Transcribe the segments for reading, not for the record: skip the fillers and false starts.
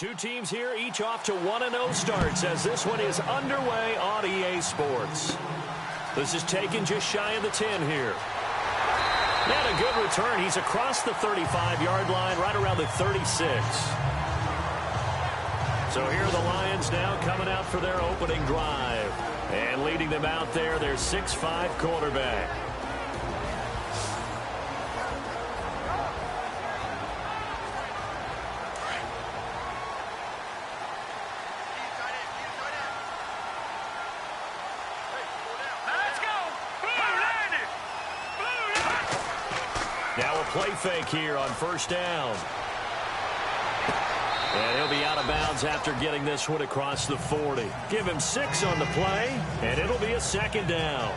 Two teams here, each off to 1-0 starts as this one is underway on EA Sports. This is taken just shy of the 10 here. And a good return. He's across the 35-yard line, right around the 36. So here are the Lions now coming out for their opening drive. And leading them out there, their 6'5" quarterback. Now a play fake here on first down. And he'll be out of bounds after getting this one across the 40. Give him 6 on the play, and it'll be a second down.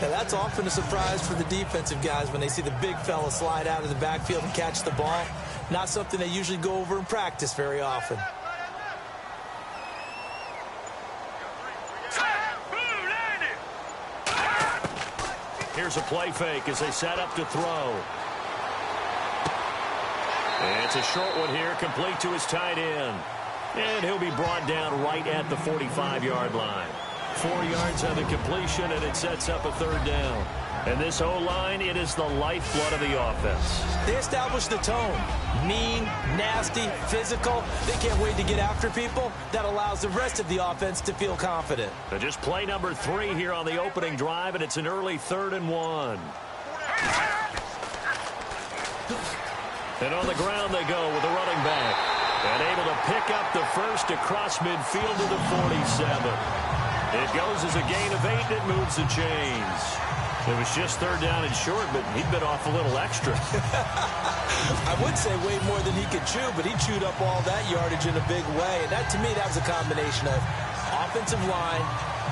Now that's often a surprise for the defensive guys when they see the big fella slide out of the backfield and catch the ball. Not something they usually go over in practice very often. Here's a play fake as they set up to throw. And it's a short one here, complete to his tight end. And he'll be brought down right at the 45-yard line. 4 yards on the completion, and it sets up a third down. And this O-line, it is the lifeblood of the offense. They establish the tone. Mean, nasty, physical. They can't wait to get after people. That allows the rest of the offense to feel confident. But just play number 3 here on the opening drive, and it's an early 3rd and 1. And on the ground they go with the running back. And able to pick up the first across midfield to the 47. It goes as a gain of 8, and it moves the chains. It was just 3rd down and short, but he'd been off a little extra. I would say way more than he could chew, but he chewed up all that yardage in a big way. And that, to me, that was a combination of offensive line,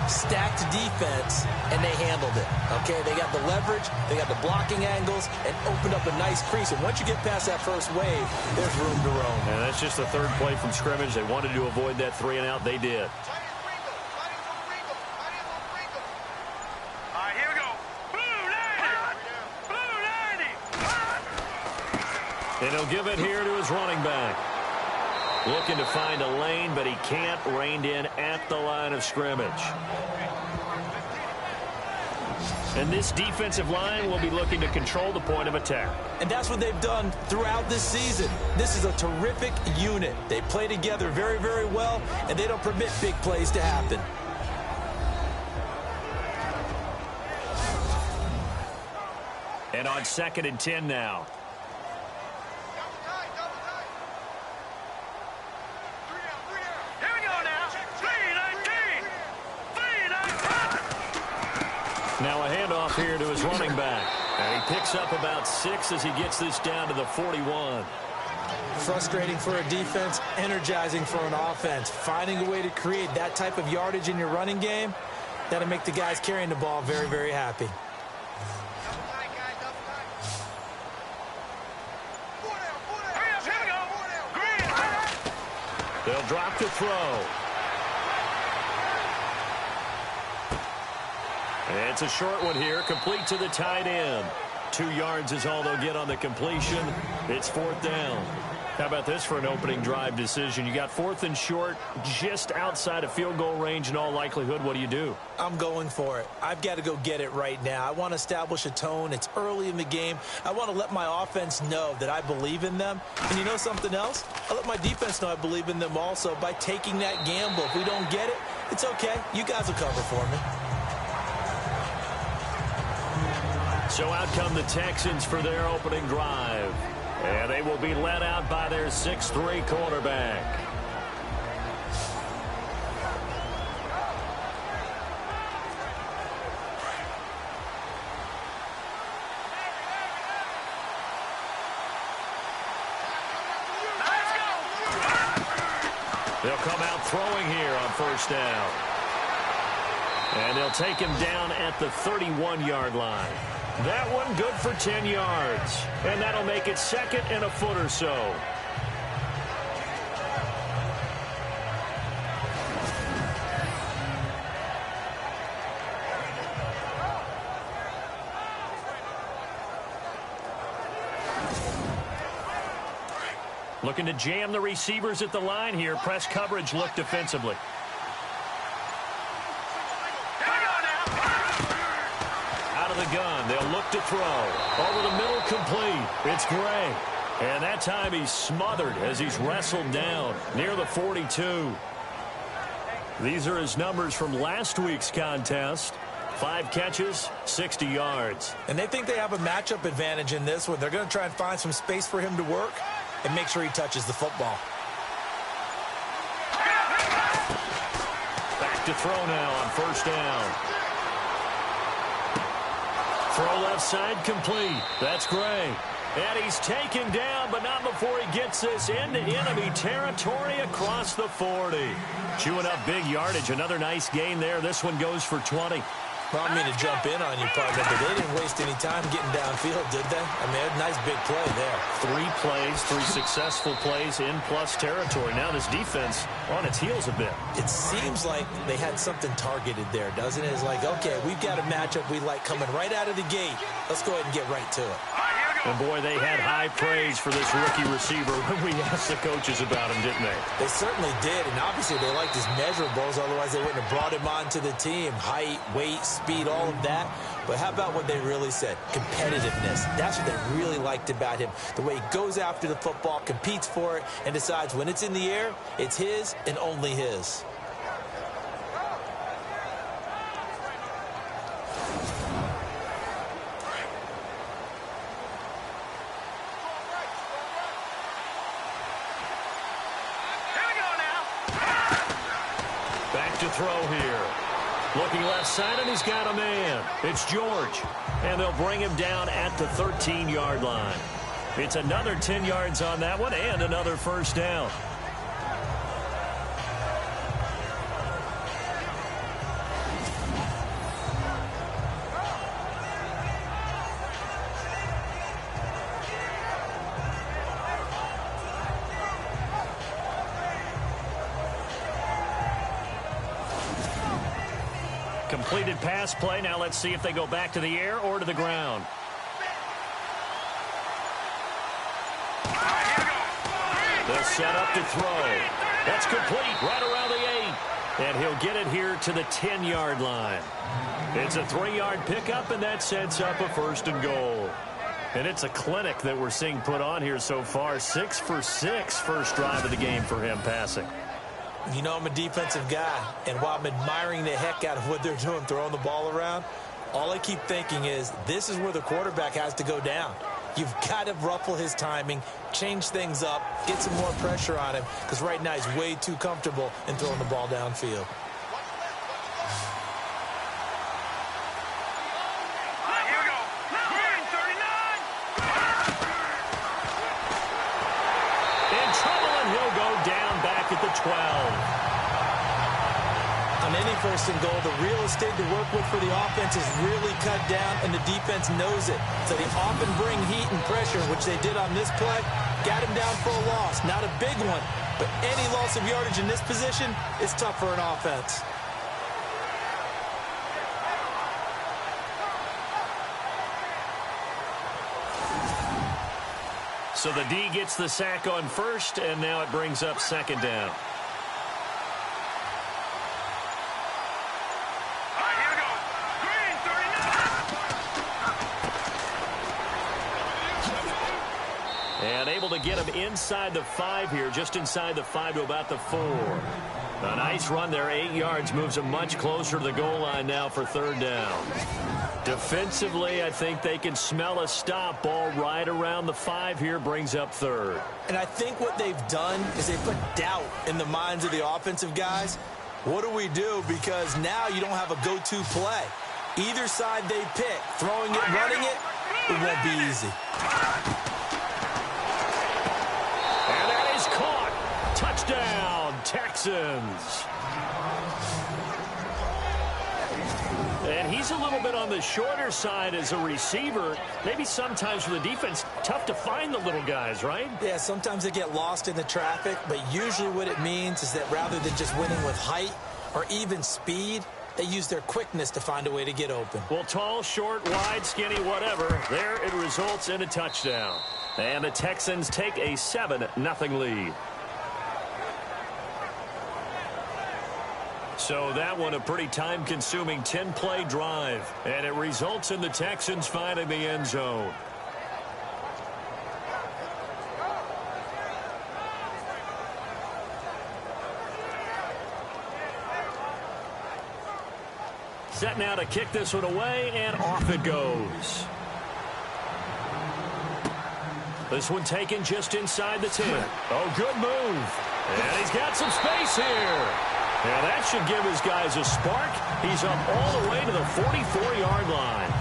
stacked defense, and they handled it. Okay, they got the leverage, they got the blocking angles, and opened up a nice crease. And once you get past that first wave, there's room to roam. And that's just the 3rd play from scrimmage. They wanted to avoid that 3 and out. They did. And he'll give it here to his running back. Looking to find a lane, but he can't. Reined in at the line of scrimmage. And this defensive line will be looking to control the point of attack. And that's what they've done throughout this season. This is a terrific unit. They play together very, very well, and they don't permit big plays to happen. And on 2nd and 10 now. Now a handoff here to his running back. And he picks up about 6 as he gets this down to the 41. Frustrating for a defense, energizing for an offense. Finding a way to create that type of yardage in your running game, that'll make the guys carrying the ball very, very happy. They'll drop to throw. And it's a short one here, complete to the tight end. 2 yards is all they'll get on the completion. It's 4th down. How about this for an opening drive decision? You got 4th and short, just outside of field goal range in all likelihood. What do you do? I'm going for it. I've got to go get it right now. I want to establish a tone. It's early in the game. I want to let my offense know that I believe in them. And you know something else? I let my defense know I believe in them also by taking that gamble. If we don't get it, it's okay. You guys will cover for me. So out come the Texans for their opening drive. And they will be led out by their 6'3" quarterback. They'll come out throwing here on first down. And they'll take him down at the 31-yard line. That one good for 10 yards. And that'll make it 2nd and a foot or so. Looking to jam the receivers at the line here. Press coverage look defensively. Out of the gun. They'll look to throw. Over the middle, complete. It's Gray. And that time he's smothered as he's wrestled down near the 42. These are his numbers from last week's contest. 5 catches, 60 yards. And they think they have a matchup advantage in this one. They're going to try and find some space for him to work and make sure he touches the football. Back to throw now on first down. Throw left side complete. That's Gray. And he's taken down, but not before he gets this into enemy territory across the 40. Chewing up big yardage. Another nice gain there. This one goes for 20. Well, I mean to jump in on you, partner, but they didn't waste any time getting downfield, did they? I mean, a nice big play there. 3 plays, 3 successful plays in plus territory. Now this defense on its heels a bit. It seems like they had something targeted there, doesn't it? It's like, okay, we've got a matchup we like coming right out of the gate. Let's go ahead and get right to it. And, boy, they had high praise for this rookie receiver when we asked the coaches about him, didn't they? They certainly did, and obviously they liked his measurables. Otherwise, they wouldn't have brought him onto the team. Height, weight, speed, all of that. But how about what they really said? Competitiveness. That's what they really liked about him. The way he goes after the football, competes for it, and decides when it's in the air, it's his and only his. To throw here. Looking left side, and he's got a man. It's George. And they'll bring him down at the 13-yard line. It's another 10 yards on that one and another first down. Completed pass play. Now let's see if they go back to the air or to the ground. They'll set up to throw. That's complete right around the 8. And he'll get it here to the 10-yard line. It's a 3-yard pickup, and that sets up a first and goal. And it's a clinic that we're seeing put on here so far. 6 for 6 first drive of the game for him passing. You know, I'm a defensive guy, and while I'm admiring the heck out of what they're doing, throwing the ball around, all I keep thinking is this is where the quarterback has to go down. You've got to ruffle his timing, change things up, get some more pressure on him, because right now he's way too comfortable in throwing the ball downfield. At the 12. On any first and goal, the real estate to work with for the offense is really cut down, and the defense knows it. So they often bring heat and pressure, which they did on this play. Got him down for a loss. Not a big one, but any loss of yardage in this position is tough for an offense. So the D gets the sack on first, and now it brings up second down. And able to get him inside the 5 here, just inside the 5 to about the 4. A nice run there, 8 yards, moves him much closer to the goal line now for third down. Defensively, I think they can smell a stop. Ball right around the 5 here, brings up third. And I think what they've done is they put doubt in the minds of the offensive guys. What do we do? Because now you don't have a go-to play. Either side they pick, throwing it, running it, it won't be easy. And that is caught. Touchdown, Texans. And he's a little bit on the shorter side as a receiver. Maybe sometimes for the defense, tough to find the little guys, right? Yeah, sometimes they get lost in the traffic, but usually what it means is that rather than just winning with height or even speed, They use their quickness to find a way to get open. Well, tall, short, wide, skinny, whatever, there it results in a touchdown. And the Texans take a 7-0 lead. So that one a pretty time-consuming 10-play drive. And it results in the Texans finding the end zone. Set now to kick this one away, and off it goes. This one taken just inside the 10. Oh, good move. And he's got some space here. Now that should give his guys a spark. He's up all the way to the 44-yard line.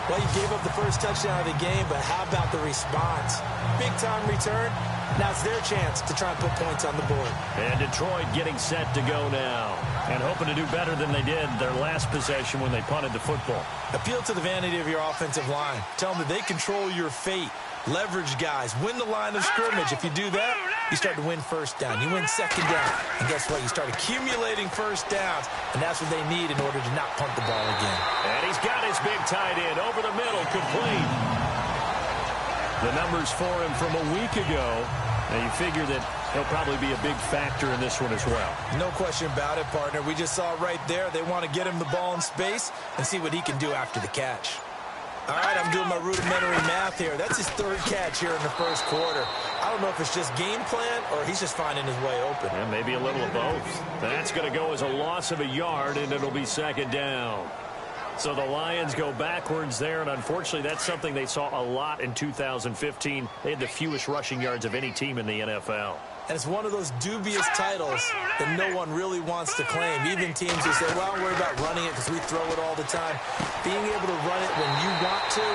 Well, he gave up the first touchdown of the game, but how about the response? Big-time return. Now it's their chance to try and put points on the board. And Detroit getting set to go now. And hoping to do better than they did their last possession when they punted the football. Appeal to the vanity of your offensive line. Tell them that they control your fate. Leverage guys. Win the line of scrimmage. If you do that, you start to win first down. You win second down. And guess what? You start accumulating first downs. And that's what they need in order to not punt the ball again. And he's got his big tight end over the middle, complete. The numbers for him from a week ago. Now you figure that he'll probably be a big factor in this one as well. No question about it, partner. We just saw right there. They want to get him the ball in space and see what he can do after the catch. All right, I'm doing my rudimentary math here. That's his third catch here in the first quarter. I don't know if it's just game plan or he's just finding his way open. Yeah, maybe a little of both. That's going to go as a loss of a yard, and it'll be second down. So the Lions go backwards there, and unfortunately that's something they saw a lot in 2015. They had the fewest rushing yards of any team in the NFL. And it's one of those dubious titles that no one really wants to claim. Even teams who say, well, don't worry about running it because we throw it all the time. Being able to run it when you want to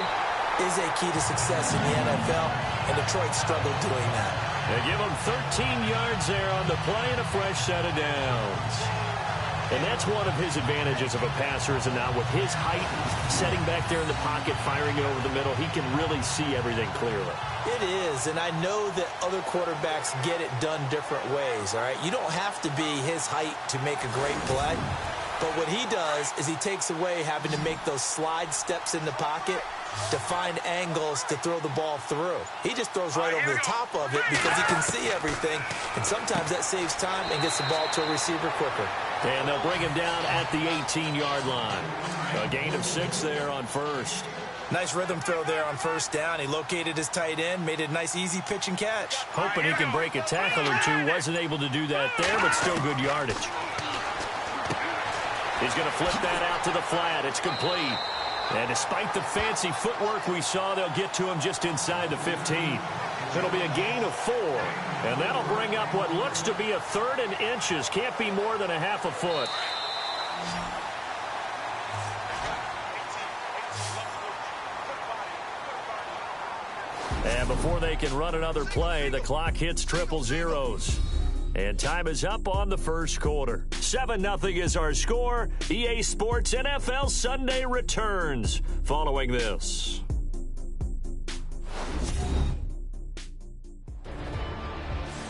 is a key to success in the NFL, and Detroit struggled doing that. They give him 13 yards there on the play and a fresh set of downs. And that's one of his advantages of a passer, is now with his height, setting back there in the pocket, firing it over the middle, he can really see everything clearly. It is, and I know that other quarterbacks get it done different ways, all right? You don't have to be his height to make a great play, but what he does is he takes away having to make those slide steps in the pocket to find angles to throw the ball through. He just throws right over the top of it because he can see everything, and sometimes that saves time and gets the ball to a receiver quicker. And they'll bring him down at the 18-yard line. A gain of 6 there on first. Nice rhythm throw there on first down. He located his tight end, made it a nice, easy pitch and catch. Hoping he can break a tackle or two. Wasn't able to do that there, but still good yardage. He's going to flip that out to the flat. It's complete. And despite the fancy footwork we saw, they'll get to him just inside the 15. It'll be a gain of 4. And that'll bring up what looks to be a 3rd and inches. Can't be more than a half a foot. And before they can run another play, the clock hits triple zeros. And time is up on the first quarter. 7-0 is our score. EA Sports NFL Sunday returns following this.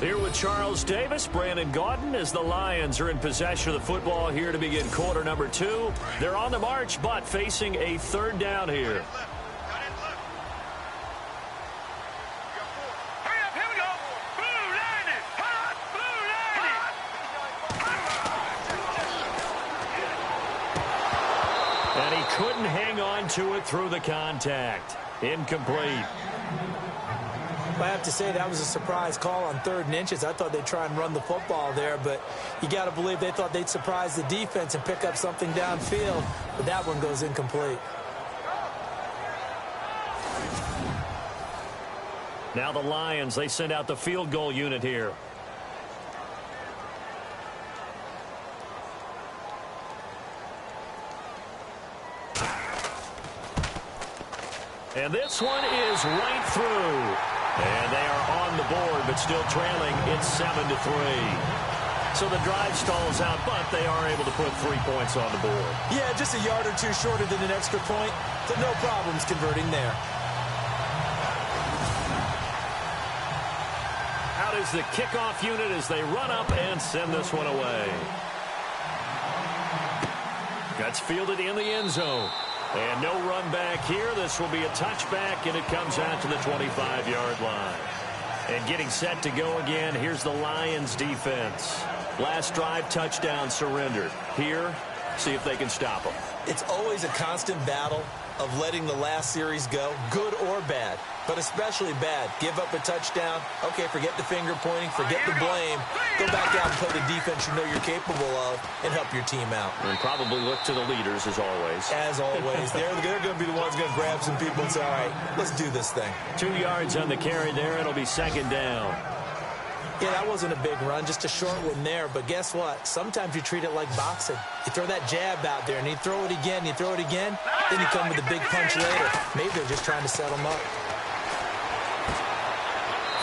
Here with Charles Davis, Brandon Gaudin, as the Lions are in possession of the football here to begin quarter number 2. They're on the march, but facing a 3rd down here. And he couldn't hang on to it through the contact. Incomplete. I have to say that was a surprise call on 3rd and inches. I thought they'd try and run the football there, but you got to believe they thought they'd surprise the defense and pick up something downfield, but that one goes incomplete. Now the Lions, they send out the field goal unit here. And this one is right through. And they are on the board, but still trailing. It's 7-3. So the drive stalls out, but they are able to put 3 points on the board. Yeah, just a yard or two shorter than an extra point, so no problems converting there. Out is the kickoff unit as they run up and send this one away. That's fielded in the end zone. And no run back here. This will be a touchback, and it comes out to the 25-yard line. And getting set to go again, here's the Lions defense. Last drive, touchdown, surrendered. Here, see if they can stop them. It's always a constant battle of letting the last series go, good or bad, but especially bad. Give up a touchdown. Okay, forget the finger pointing, forget the blame. Go back out and play the defense you know you're capable of and help your team out. And probably look to the leaders, as always. As always. They're going to be the ones going to grab some people and say, all right, let's do this thing. 2 yards on the carry there. It'll be second down. Yeah, that wasn't a big run, just a short one there. But guess what? Sometimes you treat it like boxing. You throw that jab out there, and you throw it again, you throw it again, then you come with a big punch later. Maybe they're just trying to set them up.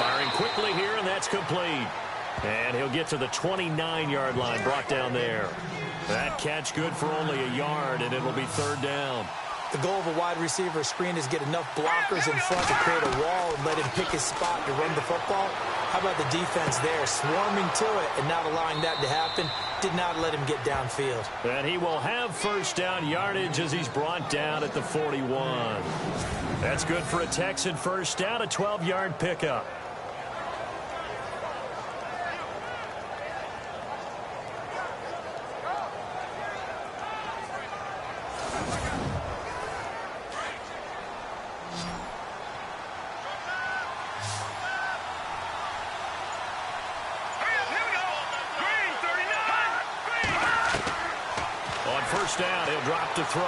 Firing quickly here, and that's complete. And he'll get to the 29-yard line, brought down there. That catch good for only a yard, and it'll be third down. The goal of a wide receiver screen is get enough blockers in front to create a wall and let him pick his spot to run the football. How about the defense there, swarming to it and not allowing that to happen? Did not let him get downfield. And he will have first down yardage as he's brought down at the 41. That's good for a Texan first down, a 12-yard pickup. First down, he'll drop to throw.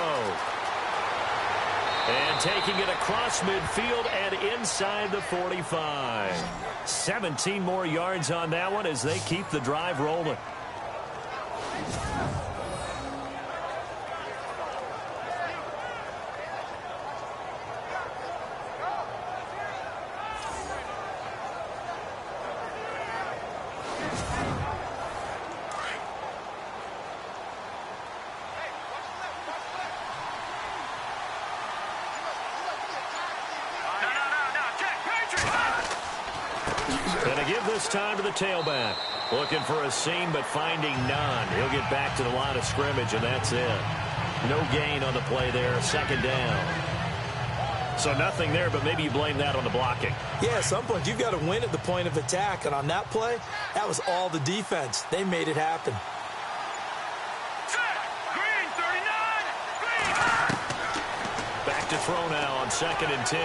And taking it across midfield and inside the 45. 17 more yards on that one as they keep the drive rolling. This time to the tailback. Looking for a seam, but finding none. He'll get back to the line of scrimmage, and that's it. No gain on the play there. Second down. So nothing there, but maybe you blame that on the blocking. Yeah, at some point, you've got to win at the point of attack. And on that play, that was all the defense. They made it happen. Back to throw now on 2nd and 10.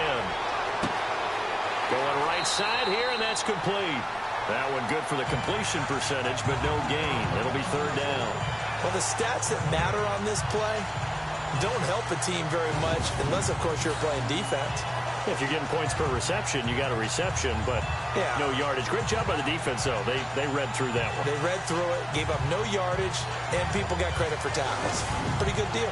Going right side here, and that's complete. That one good for the completion percentage, but no gain. It'll be third down. Well, the stats that matter on this play don't help a team very much unless, of course, you're playing defense. If you're getting points per reception, you got a reception, but no yardage. Great job by the defense, though. They read through that one. They read through it, gave up no yardage, and people got credit for tackles. Pretty good deal.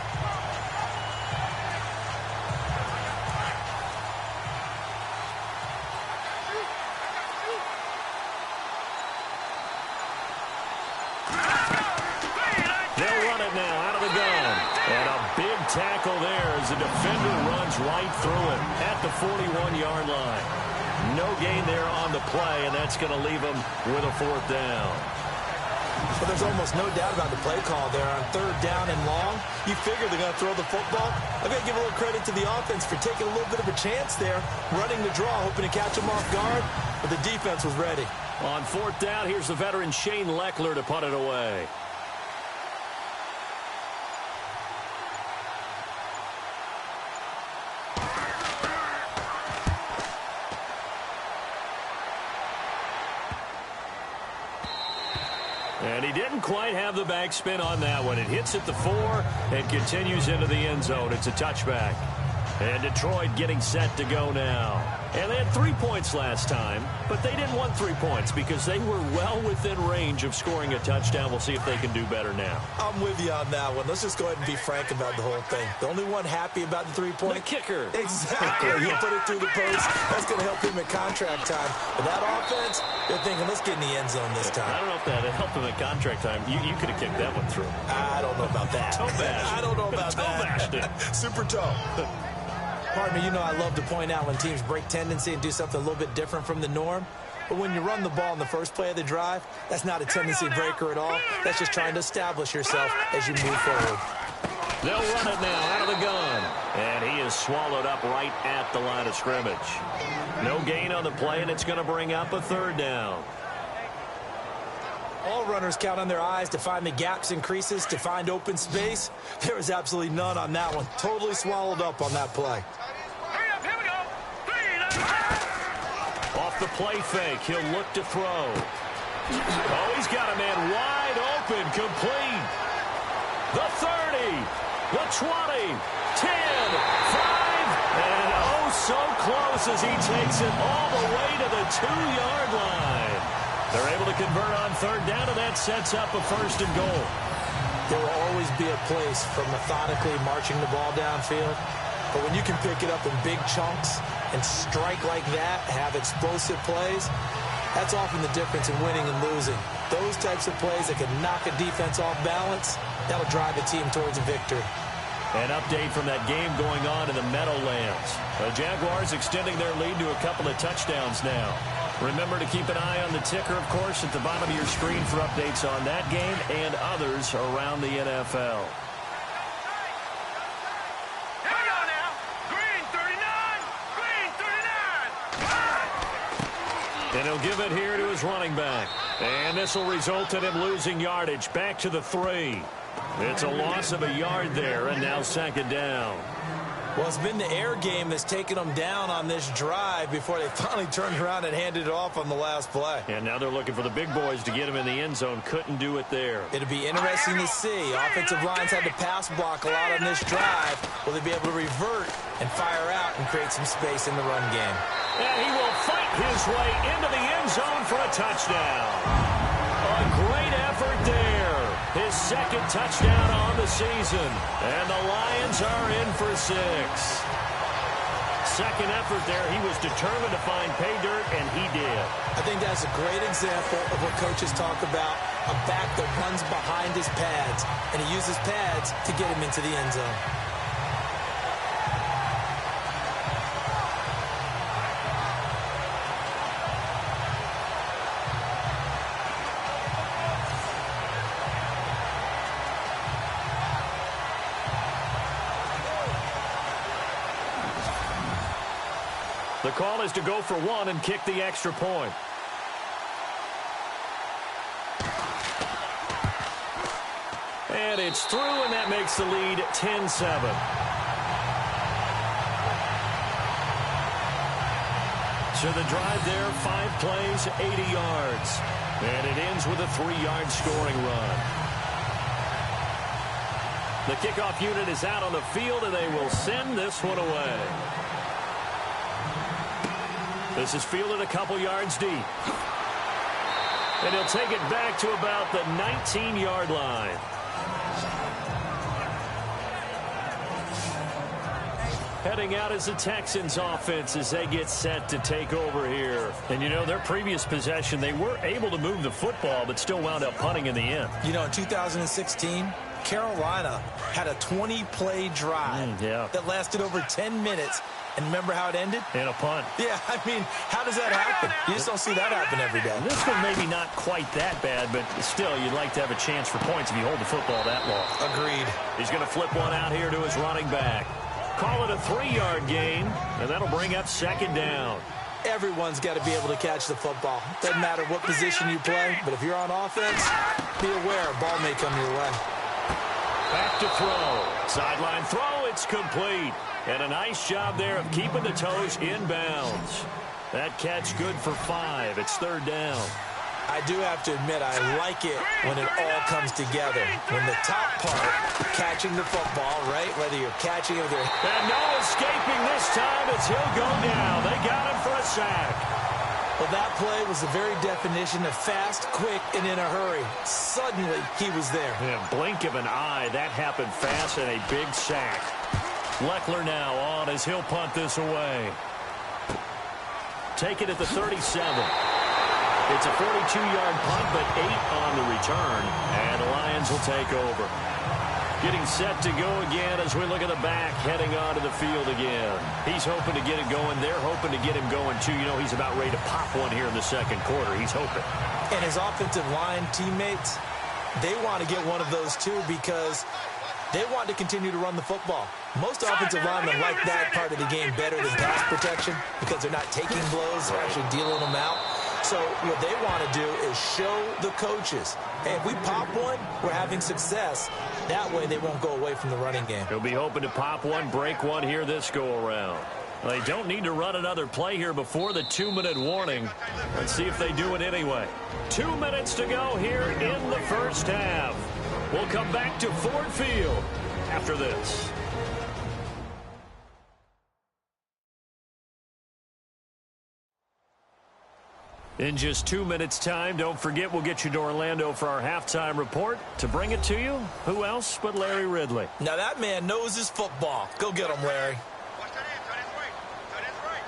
Tackle there as the defender runs right through it at the 41-yard line. No gain there on the play, and that's going to leave them with a fourth down. Well, there's almost no doubt about the play call there. On third down and long, you figure they're going to throw the football. I've got to give a little credit to the offense for taking a little bit of a chance there, running the draw, hoping to catch them off guard, but the defense was ready. On fourth down, here's the veteran Shane Leckler to punt it away. And he didn't quite have the backspin on that one. It hits at the 4 and continues into the end zone. It's a touchback. And Detroit getting set to go now. And they had 3 points last time, but they didn't want 3 points because they were well within range of scoring a touchdown. We'll see if they can do better now. I'm with you on that one. Let's just go ahead and be frank about the whole thing. The only one happy about the 3-point. The kicker. Exactly. He put it through the post. That's going to help him at contract time. But that offense, they're thinking, let's get in the end zone this time. I don't know if that helped him at contract time. You could have kicked that one through. I don't know about that. I don't know about that. Super toe. Partner, you know I love to point out when teams break tendency and do something a little bit different from the norm. But when you run the ball in the first play of the drive, that's not a tendency breaker at all. That's just trying to establish yourself as you move forward. They'll run it now out of the gun. And he is swallowed up right at the line of scrimmage. No gain on the play, and it's going to bring up a third down. All runners count on their eyes to find the gaps and creases, to find open space. There was absolutely none on that one. Totally swallowed up on that play. Hurry up, here we go. 3, Off the play fake, he'll look to throw. Oh, he's got a man wide open, complete. The 30, the 20, 10, 5, and oh, so close as he takes it all the way to the 2-yard line. They're able to convert on third down, and that sets up a 1st and goal. There will always be a place for methodically marching the ball downfield. But when you can pick it up in big chunks and strike like that, have explosive plays, that's often the difference in winning and losing. Those types of plays that can knock a defense off balance, that'll drive a team towards a victory. An update from that game going on in the Meadowlands. The Jaguars extending their lead to a couple of touchdowns now. Remember to keep an eye on the ticker, of course, at the bottom of your screen for updates on that game and others around the NFL. Here we go now. Green 39. Green 39. And he'll give it here to his running back. And this will result in him losing yardage back to the 3. It's a loss of a yard there, and now 2nd down. Well, it's been the air game that's taken them down on this drive before they finally turned around and handed it off on the last play. And now they're looking for the big boys to get him in the end zone. Couldn't do it there. It'll be interesting to see. Offensive lines had to pass block a lot on this drive. Will they be able to revert and fire out and create some space in the run game? And he will fight his way into the end zone for a touchdown. A great effort there. His 2nd touchdown on the season. And the Lions are in for 6. 2nd effort there. He was determined to find pay dirt, and he did. I think that's a great example of what coaches talk about, a back that runs behind his pads, and he uses pads to get him into the end zone. The call is to go for 1 and kick the extra point. And it's through, and that makes the lead 10-7. So the drive there, 5 plays, 80 yards. And it ends with a 3-yard scoring run. The kickoff unit is out on the field, and they will send this one away. This is fielded a couple yards deep. And he'll take it back to about the 19-yard line. Heading out is the Texans offense as they get set to take over here. And, you know, their previous possession, they were able to move the football but still wound up punting in the end. You know, in 2016, Carolina had a 20-play drive that lasted over 10 minutes. And remember how it ended? In a punt. Yeah, I mean, how does that happen? You just don't see that happen every day. This one maybe not quite that bad, but still, you'd like to have a chance for points if you hold the football that long. Agreed. He's going to flip one out here to his running back. Call it a 3-yard gain, and that'll bring up 2nd down. Everyone's got to be able to catch the football. Doesn't matter what position you play, but if you're on offense, be aware a ball may come your way. Back to throw. Sideline throw, it's complete. And a nice job there of keeping the toes in bounds. That catch good for 5. It's 3rd down. I do have to admit, I like it when it all comes together. When the top part, catching the football, right? Whether you're catching it or... And no escaping this time as he'll go down. They got him for a sack. Well, that play was the very definition of fast, quick, and in a hurry. Suddenly, he was there. In a blink of an eye, that happened fast and a big sack. Leckler now on as he'll punt this away. Take it at the 37. It's a 42-yard punt, but 8 on the return. And the Lions will take over. Getting set to go again as we look at the back, heading onto the field again. He's hoping to get it going. They're hoping to get him going, too. You know, he's about ready to pop one here in the 2nd quarter. He's hoping. And his offensive line teammates, they want to get one of those, too, because They want to continue to run the football. Most offensive linemen like that part of the game better than pass protection because they're not taking blows, they're actually dealing them out. So what they want to do is show the coaches, hey, if we pop one, we're having success. That way they won't go away from the running game. He'll be hoping to pop one, break one here this go-around. They don't need to run another play here before the 2-minute warning. Let's see if they do it anyway. 2 minutes to go here in the first half. We'll come back to Ford Field after this. In just 2 minutes' time, don't forget we'll get you to Orlando for our halftime report. To bring it to you, who else but Larry Ridley? Now that man knows his football. Go get him, Larry. Watch that in. Turn his right.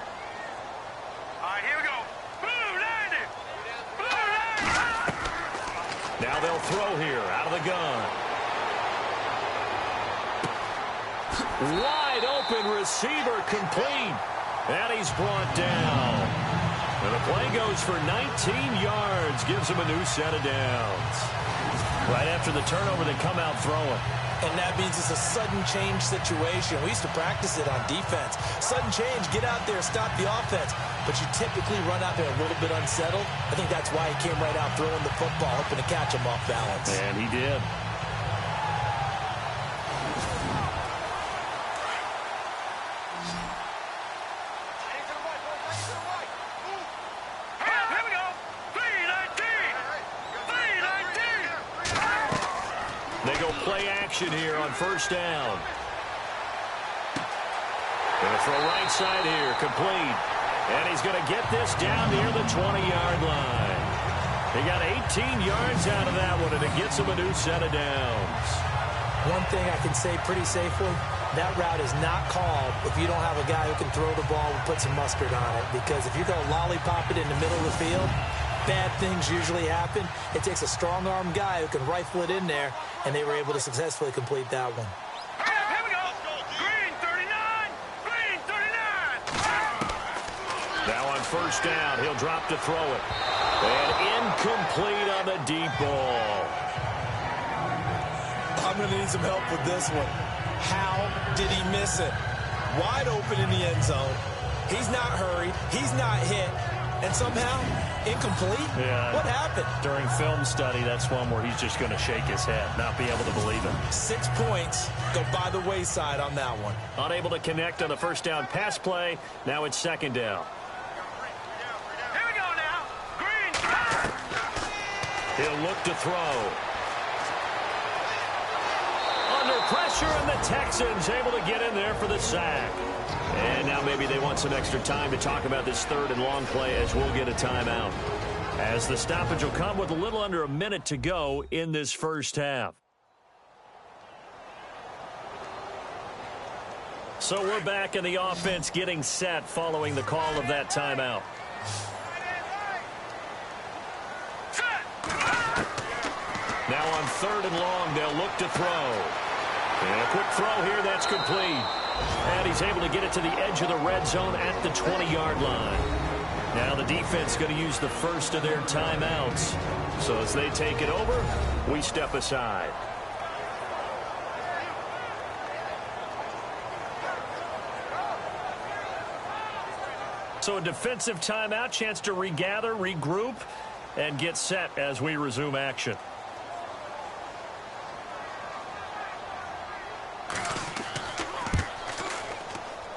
All right, here we go. Blue landed. Blue landed. Now they'll throw here out of the gun. Wide open receiver complete. And he's brought down. And the play goes for 19 yards. Gives him a new set of downs. Right after the turnover, they come out throwing. And that means it's a sudden change situation. We used to practice it on defense. Sudden change, get out there, stop the offense. But you typically run out there a little bit unsettled. I think that's why he came right out throwing the football, hoping to catch him off balance. And he did. Here we go. 3-19. They go play action here on first down. Going to throw right side here, complete. And he's going to get this down near the 20-yard line. He got 18 yards out of that one, and it gets him a new set of downs. One thing I can say pretty safely, that route is not called if you don't have a guy who can throw the ball and put some mustard on it. Because if you're going to lollipop it in the middle of the field, bad things usually happen. It takes a strong-arm guy who can rifle it in there, and they were able to successfully complete that one. Here we go. Green 39. Green 39. Now on first down, he'll drop to throw it. And incomplete on the deep ball. I'm going to need some help with this one. How did he miss it? Wide open in the end zone. He's not hurried. He's not hit. And somehow, incomplete? Yeah. What happened? During film study, that's one where he's just going to shake his head, not be able to believe it. 6 points go by the wayside on that one. Unable to connect on the first down pass play. Now it's second down. Here we go now. Green. He'll look to throw. Under pressure, and the Texans able to get in there for the sack. And now maybe they want some extra time to talk about this third and long play as we'll get a timeout. As the stoppage will come with a little under a minute to go in this first half. So we're back in the offense getting set following the call of that timeout. Now on third and long, they'll look to throw. And a quick throw here, that's complete. And he's able to get it to the edge of the red zone at the 20-yard line. Now the defense going to use the first of their timeouts. So as they take it over, we step aside. So a defensive timeout, chance to regather, regroup, and get set as we resume action.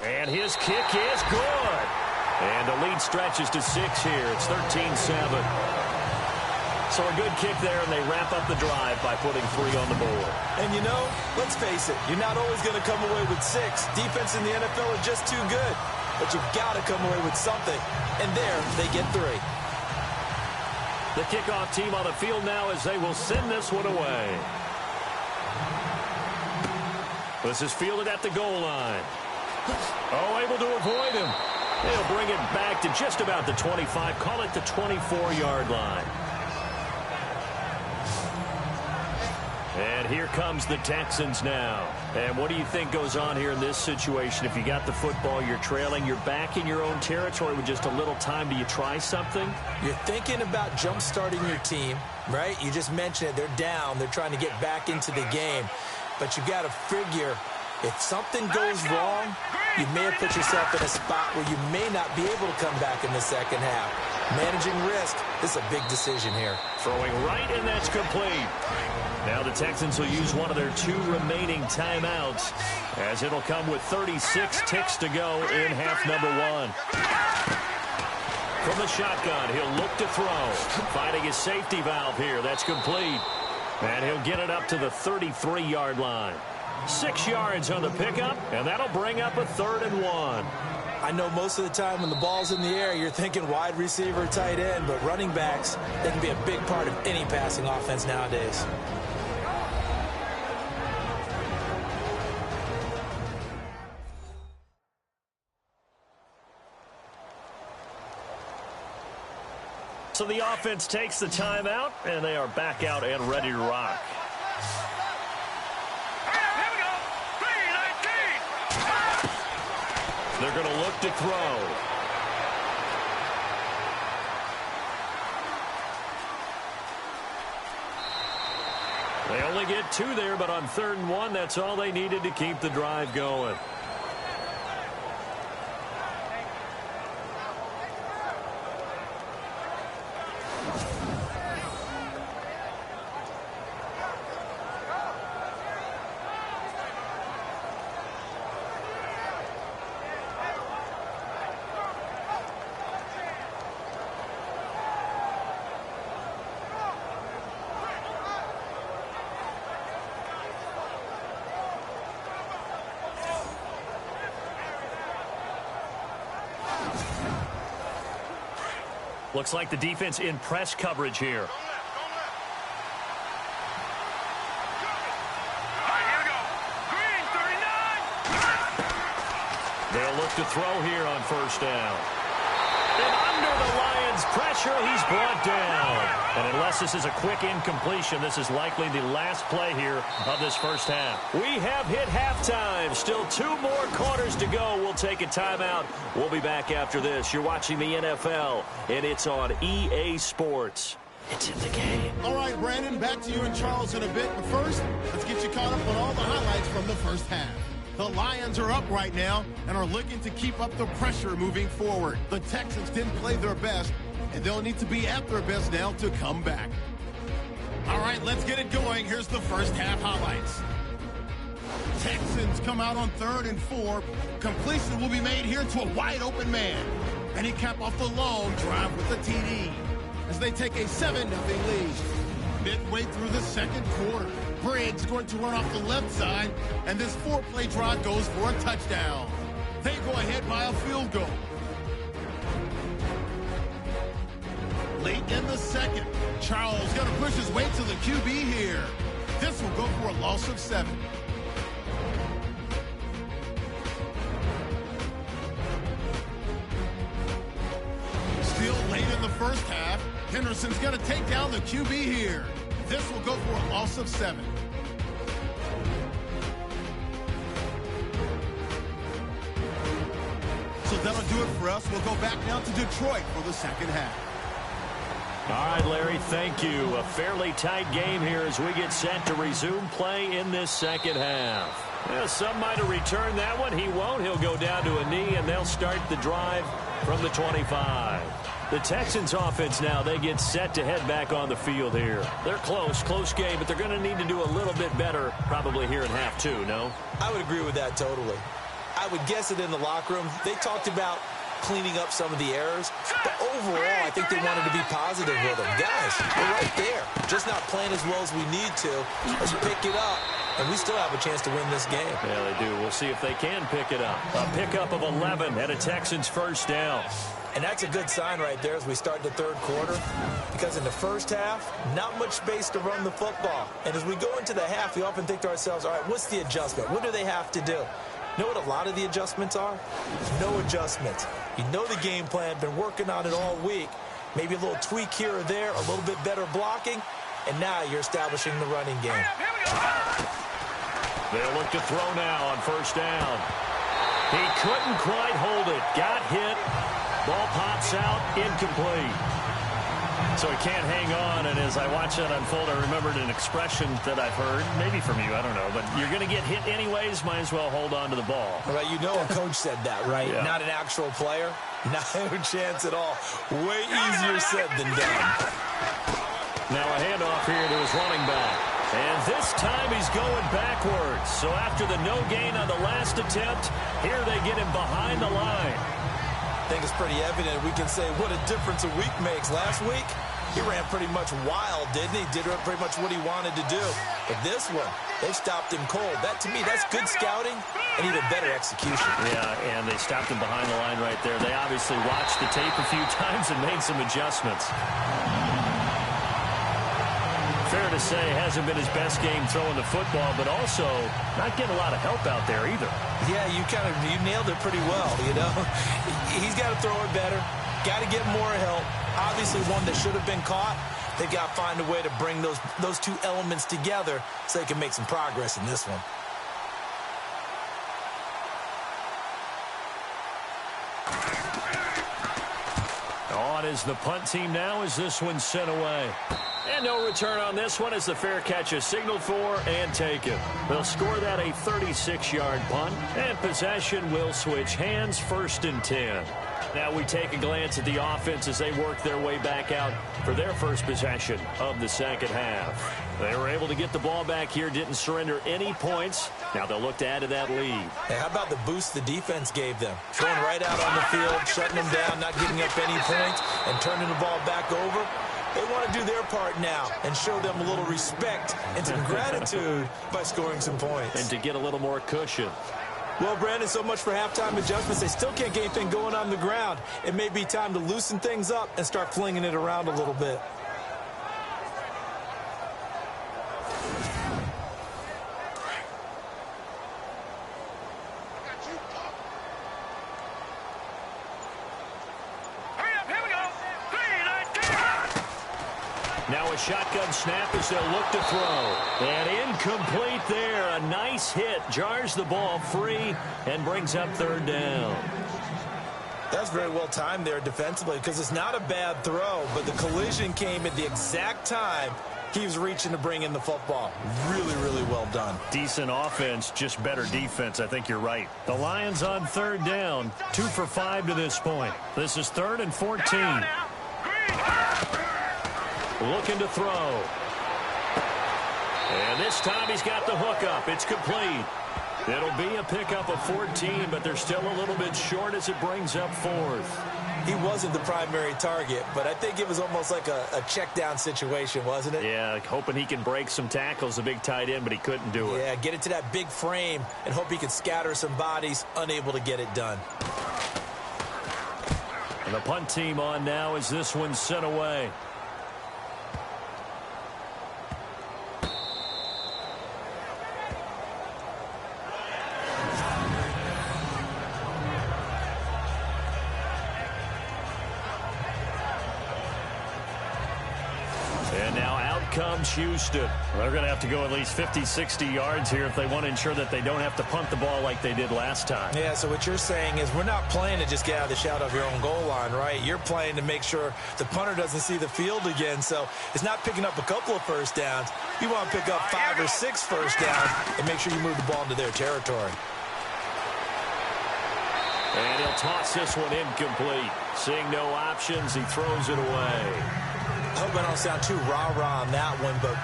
And his kick is good. And the lead stretches to 6 here. It's 13-7. So a good kick there, and they wrap up the drive by putting 3 on the board. And you know, let's face it, you're not always going to come away with 6. Defense in the NFL are just too good. But you've got to come away with something. And there, they get 3. The kickoff team on the field now as they will send this one away. This is fielded at the goal line. Oh, able to avoid him. They'll bring it back to just about the 25. Call it the 24-yard line. And here comes the Texans now. And what do you think goes on here in this situation? If you got the football, you're trailing, you're back in your own territory with just a little time. Do you try something? You're thinking about jump-starting your team, right? You just mentioned it. They're down. They're trying to get back into the game. but you got to figure if something goes wrong, you may have put yourself in a spot where you may not be able to come back in the second half. Managing risk, this is a big decision here. Throwing right, and that's complete. Now the Texans will use one of their 2 remaining timeouts, as it'll come with 36 ticks to go in half number 1. From the shotgun, he'll look to throw. Finding his safety valve here. That's complete. And he'll get it up to the 33-yard line. 6 yards on the pickup, and that'll bring up a 3rd and 1. I know most of the time when the ball's in the air, you're thinking wide receiver, tight end, but running backs, they can be a big part of any passing offense nowadays. So the offense takes the timeout, and they are back out and ready to rock. Here we go. 3-19. They're going to look to throw. They only get 2 there, but on 3rd and 1, that's all they needed to keep the drive going. Looks like the defense in press coverage here. All right, here we go. Green, 39. They'll look to throw here on 1st down. And under the Lions' pressure, he's brought down. And unless this is a quick incompletion, this is likely the last play here of this 1st half. We have hit halftime. Still 2 more quarters to go. We'll take a timeout. We'll be back after this. You're watching the NFL, and it's on EA Sports. It's in the game. All right, Brandon, back to you and Charles in a bit. But first, let's get you caught up on all the highlights from the 1st half. The Lions are up right now and are looking to keep up the pressure moving forward. The Texans didn't play their best, and they'll need to be at their best now to come back. All right, let's get it going. Here's the 1st half highlights. Texans come out on 3rd and 4. Completion will be made here to a wide-open man. And he cap off the long drive with the TD as they take a 7-0 lead. Midway through the 2nd quarter, Briggs going to run off the left side, and this 4-play drive goes for a touchdown. They go ahead by a field goal. Late in the 2nd, Charles going to push his way to the QB here. This will go for a loss of 7. Still late in the 1st half, Henderson's going to take down the QB here. This will go for a loss of 7. So that'll do it for us. We'll go back now to Detroit for the 2nd half. All right, Larry, thank you. A fairly tight game here as we get set to resume play in this 2nd half. Yeah, some might have returned that one. He won't. He'll go down to a knee, and they'll start the drive from the 25. The Texans offense now, they get set to head back on the field here. They're close game, but they're going to need to do a little bit better probably here in half 2, no? I would agree with that totally. I would guess it in the locker room. They talked about cleaning up some of the errors, but overall, I think they wanted to be positive with them. Guys, we're right there. Just not playing as well as we need to. Let's pick it up, and we still have a chance to win this game. Yeah, they do. We'll see if they can pick it up. A pickup of 11 and a Texans 1st down. And that's a good sign right there as we start the 3rd quarter, because in the 1st half, not much space to run the football. And as we go into the half, we often think to ourselves, all right, what's the adjustment? What do they have to do? You know what a lot of the adjustments are? No adjustments. You know the game plan, been working on it all week. Maybe a little tweak here or there, a little bit better blocking, and now you're establishing the running game. They'll look to throw now on 1st down. He couldn't quite hold it. Got hit. Ball pops out, incomplete. So he can't hang on, and as I watch that unfold, I remembered an expression that I've heard, maybe from you, I don't know, but you're going to get hit anyways, might as well hold on to the ball. Right, you know a coach said that, right? Yeah. Not an actual player. Not a chance at all. Way easier said than done. Now a handoff here to his running back. And this time he's going backwards. So after the no gain on the last attempt, here they get him behind the line. I think it's pretty evident. We can say what a difference a week makes. Last week, he ran pretty much wild, didn't he? Did pretty much what he wanted to do. But this one, they stopped him cold. That, to me, that's good scouting and even better execution. Yeah, and they stopped him behind the line right there. They obviously watched the tape a few times and made some adjustments. Fair to say, hasn't been his best game throwing the football, but also not getting a lot of help out there either. Yeah, you nailed it pretty well, you know. He's got to throw it better. Got to get more help. Obviously one that should have been caught. They've got to find a way to bring those two elements together so they can make some progress in this one. On is the punt team now as this one's sent away. And no return on this one as the fair catch is signaled for and taken. They'll score that a 36-yard punt, and possession will switch hands, 1st and 10. Now we take a glance at the offense as they work their way back out for their first possession of the second half. They were able to get the ball back here, didn't surrender any points. Now they'll look to add to that lead. Hey, how about the boost the defense gave them? Going right out on the field, shutting them down, not giving up any points, and turning the ball back over. They want to do their part now and show them a little respect and some gratitude by scoring some points. And to get a little more cushion. Well, Brandon, so much for halftime adjustments. They still can't get anything going on the ground. It may be time to loosen things up and start flinging it around a little bit. Now a shotgun snap as they'll look to throw. And incomplete there. A nice hit. Jars the ball free and brings up 3rd down. That's very well timed there defensively because it's not a bad throw, but the collision came at the exact time he was reaching to bring in the football. Really, really well done. Decent offense, just better defense. I think you're right. The Lions on 3rd down. 2 for 5 to this point. This is 3rd and 14. Looking to throw. And this time he's got the hook up. It's complete. It'll be a pickup of 14, but they're still a little bit short as it brings up 4th. He wasn't the primary target, but I think it was almost like a check down situation, wasn't it? Yeah, hoping he can break some tackles, a big tight end, but he couldn't do it. Yeah, get it to that big frame and hope he could scatter some bodies, unable to get it done. And the punt team on now as this one's sent away. Comes Houston. They're going to have to go at least 50, 60 yards here if they want to ensure that they don't have to punt the ball like they did last time. Yeah, so what you're saying is we're not playing to just get out of the shadow of your own goal line, right? You're playing to make sure the punter doesn't see the field again. So it's not picking up a couple of first downs. You want to pick up 5 or 6 first downs and make sure you move the ball into their territory. And he'll toss this one incomplete. Seeing no options, he throws it away. I hope I don't sound too rah-rah on that one, but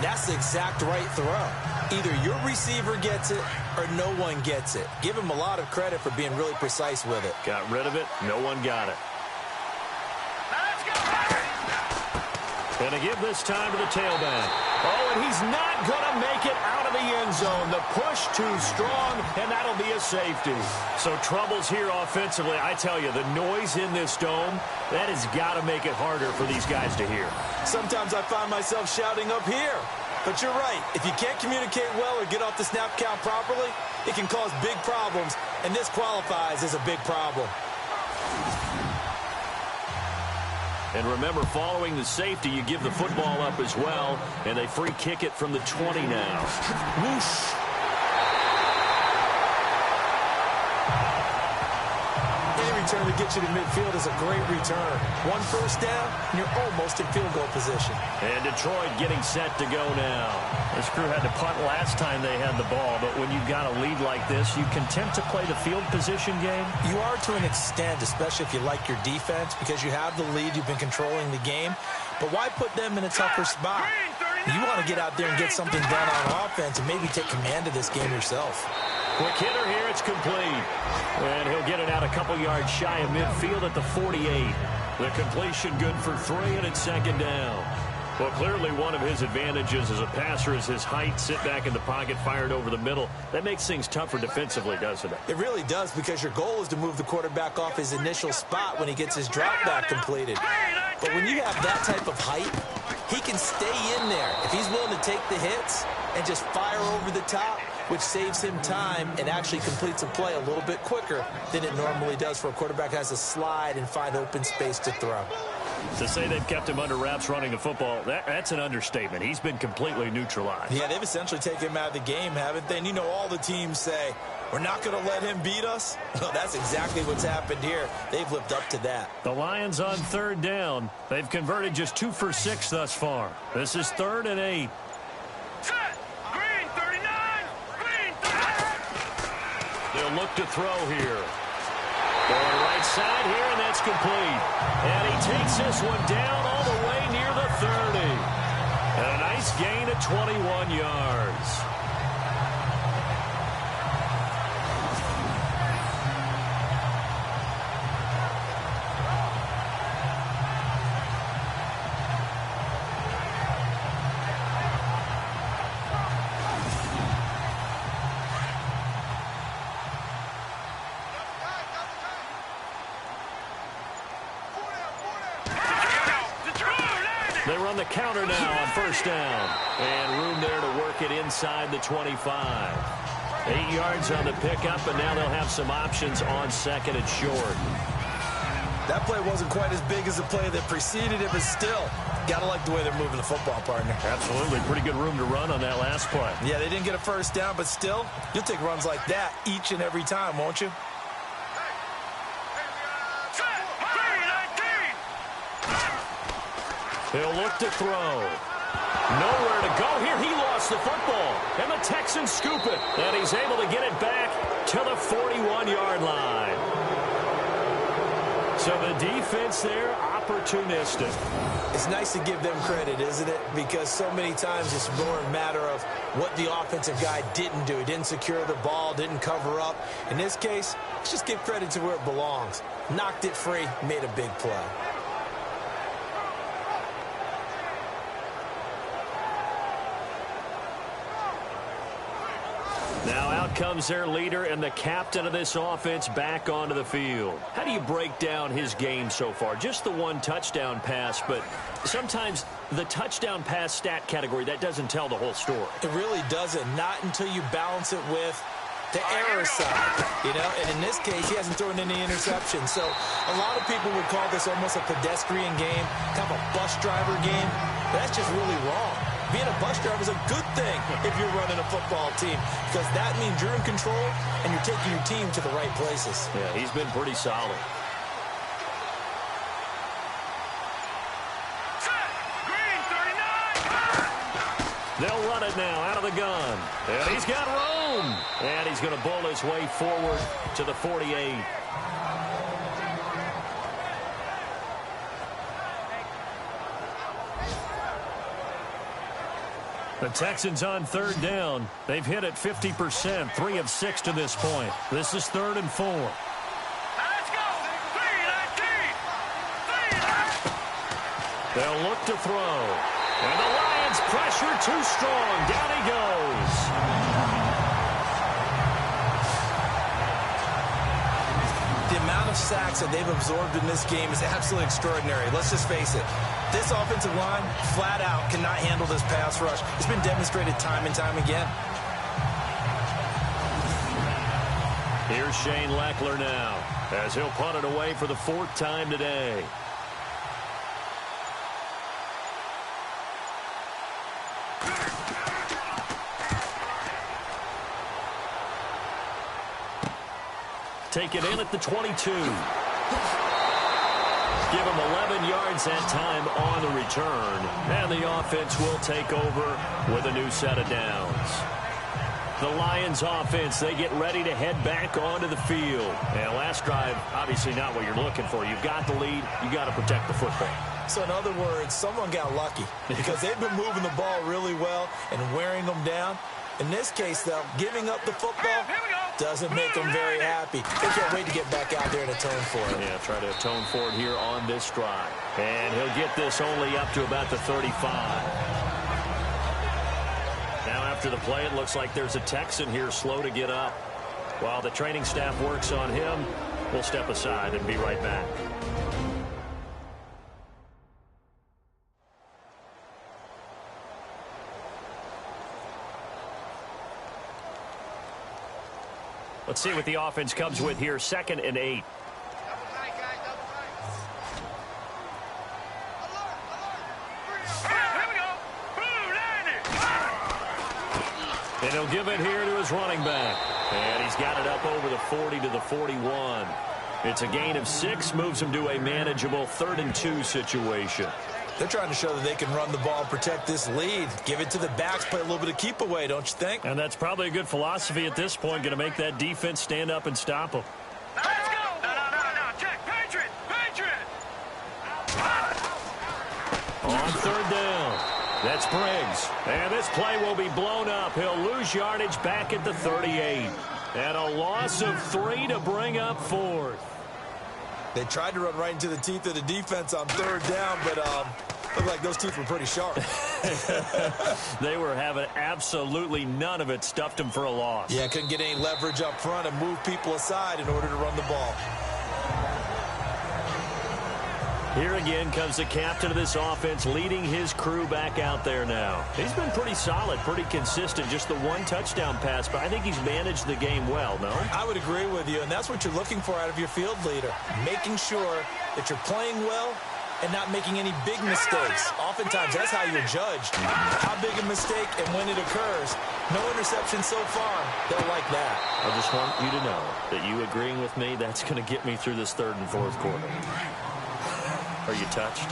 that's the exact right throw. Either your receiver gets it or no one gets it. Give him a lot of credit for being really precise with it. Got rid of it. No one got it. Going to give this time to the tailback. Oh, and he's not going to make it out of the end zone. The push too strong, and that'll be a safety. So troubles here offensively. I tell you, the noise in this dome, that has got to make it harder for these guys to hear. Sometimes I find myself shouting up here. But you're right. If you can't communicate well or get off the snap count properly, it can cause big problems, and this qualifies as a big problem. And remember, following the safety, you give the football up as well, and they free kick it from the 20 now. Whoosh. And here we return to get you to midfield is a great return. One first down, and you're almost in field goal position. And Detroit getting set to go now. This crew had to punt last time they had the ball, but when you've got a lead like this, you content to play the field position game? You are to an extent, especially if you like your defense, because you have the lead, you've been controlling the game. But why put them in a tougher spot? You want to get out there and get something done on offense and maybe take command of this game yourself. Quick hitter here, it's complete. And he'll get it out a couple yards shy of midfield at the 48. The completion good for 3, and it's second down. Well, clearly one of his advantages as a passer is his height. Sit back in the pocket, fired over the middle. That makes things tougher defensively, doesn't it? It really does, because your goal is to move the quarterback off his initial spot when he gets his drop back completed. But when you have that type of height, he can stay in there if he's willing to take the hits and just fire over the top, which saves him time and actually completes a play a little bit quicker than it normally does for a quarterback who has to slide and find open space to throw. To say they've kept him under wraps running the football, that's an understatement. He's been completely neutralized. Yeah, they've essentially taken him out of the game, haven't they? And you know, all the teams say, we're not going to let him beat us. Well, that's exactly what's happened here. They've lived up to that. The Lions on third down. They've converted just 2 for 6 thus far. This is 3rd and 8. Green 39. Green 39. They'll look to throw here. Going right side here, and that's complete. And he takes this one down all the way near the 30. And a nice gain of 21 yards. They run the counter now on first down. And room there to work it inside the 25. 8 yards on the pickup, and now they'll have some options on second and short. That play wasn't quite as big as the play that preceded it, but still, got to like the way they're moving the football, partner. Absolutely. Pretty good room to run on that last play. Yeah, they didn't get a first down, but still, you'll take runs like that each and every time, won't you? He'll look to throw. Nowhere to go here. He lost the football. And the Texans scoop it. And he's able to get it back to the 41-yard line. So the defense there, opportunistic. It's nice to give them credit, isn't it? Because so many times it's more a matter of what the offensive guy didn't do. He didn't secure the ball, didn't cover up. In this case, let's just give credit to where it belongs. Knocked it free, made a big play. Now out comes their leader and the captain of this offense back onto the field. How do you break down his game so far? Just the one touchdown pass, but sometimes the touchdown pass stat category, that doesn't tell the whole story. It really doesn't. Not until you balance it with the error side, you know, and in this case, he hasn't thrown any interceptions. So a lot of people would call this almost a pedestrian game, kind of a bus driver game. But that's just really wrong. Being a bus driver is a good thing if you're running a football team, because that means you're in control and you're taking your team to the right places. Yeah, he's been pretty solid. Green 39. They'll run it now out of the gun. And he's got room. And he's going to bowl his way forward to the 48. The Texans on third down. They've hit it 50%, 3 of 6 to this point. This is 3rd and 4. Let's go. 3-19. They'll look to throw. And the Lions pressure too strong. Down he goes. The amount of sacks that they've absorbed in this game is absolutely extraordinary. Let's just face it. This offensive line, flat out, cannot handle this pass rush. It's been demonstrated time and time again. Here's Shane Leckler now, as he'll punt it away for the 4th time today. Take it in at the 22. Give him 11 yards that time on the return. And the offense will take over with a new set of downs. The Lions offense, they get ready to head back onto the field. And last drive, obviously not what you're looking for. You've got the lead. You got to protect the football. So in other words, someone got lucky because they've been moving the ball really well and wearing them down. In this case, though, giving up the football doesn't make them very happy. They can't wait to get back out there and atone for it. Yeah, try to atone for it here on this drive. And he'll get this only up to about the 35. Now after the play, it looks like there's a Texan here slow to get up. While the training staff works on him, we'll step aside and be right back. Let's see what the offense comes with here. 2nd and 8. And he'll give it here to his running back. And he's got it up over the 40 to the 41. It's a gain of 6, moves him to a manageable 3rd and 2 situation. They're trying to show that they can run the ball and protect this lead. Give it to the backs, play a little bit of keep away, don't you think? And that's probably a good philosophy at this point, going to make that defense stand up and stop them. Let's go. No. Check. Patriot. On 3rd down, that's Briggs. And this play will be blown up. He'll lose yardage back at the 38. And a loss of 3 to bring up 4th. They tried to run right into the teeth of the defense on 3rd down, but looked like those teeth were pretty sharp. They were having absolutely none of it. Stuffed them for a loss. Yeah, couldn't get any leverage up front and move people aside in order to run the ball. Here again comes the captain of this offense, leading his crew back out there now. He's been pretty solid, pretty consistent. Just the 1 touchdown pass, but I think he's managed the game well, no? I would agree with you, and that's what you're looking for out of your field leader. Making sure that you're playing well and not making any big mistakes. Oftentimes, that's how you're judged. How big a mistake and when it occurs. No interception so far. They'll like that. I just want you to know that you agreeing with me, that's going to get me through this 3rd and 4th quarter. Are you touched?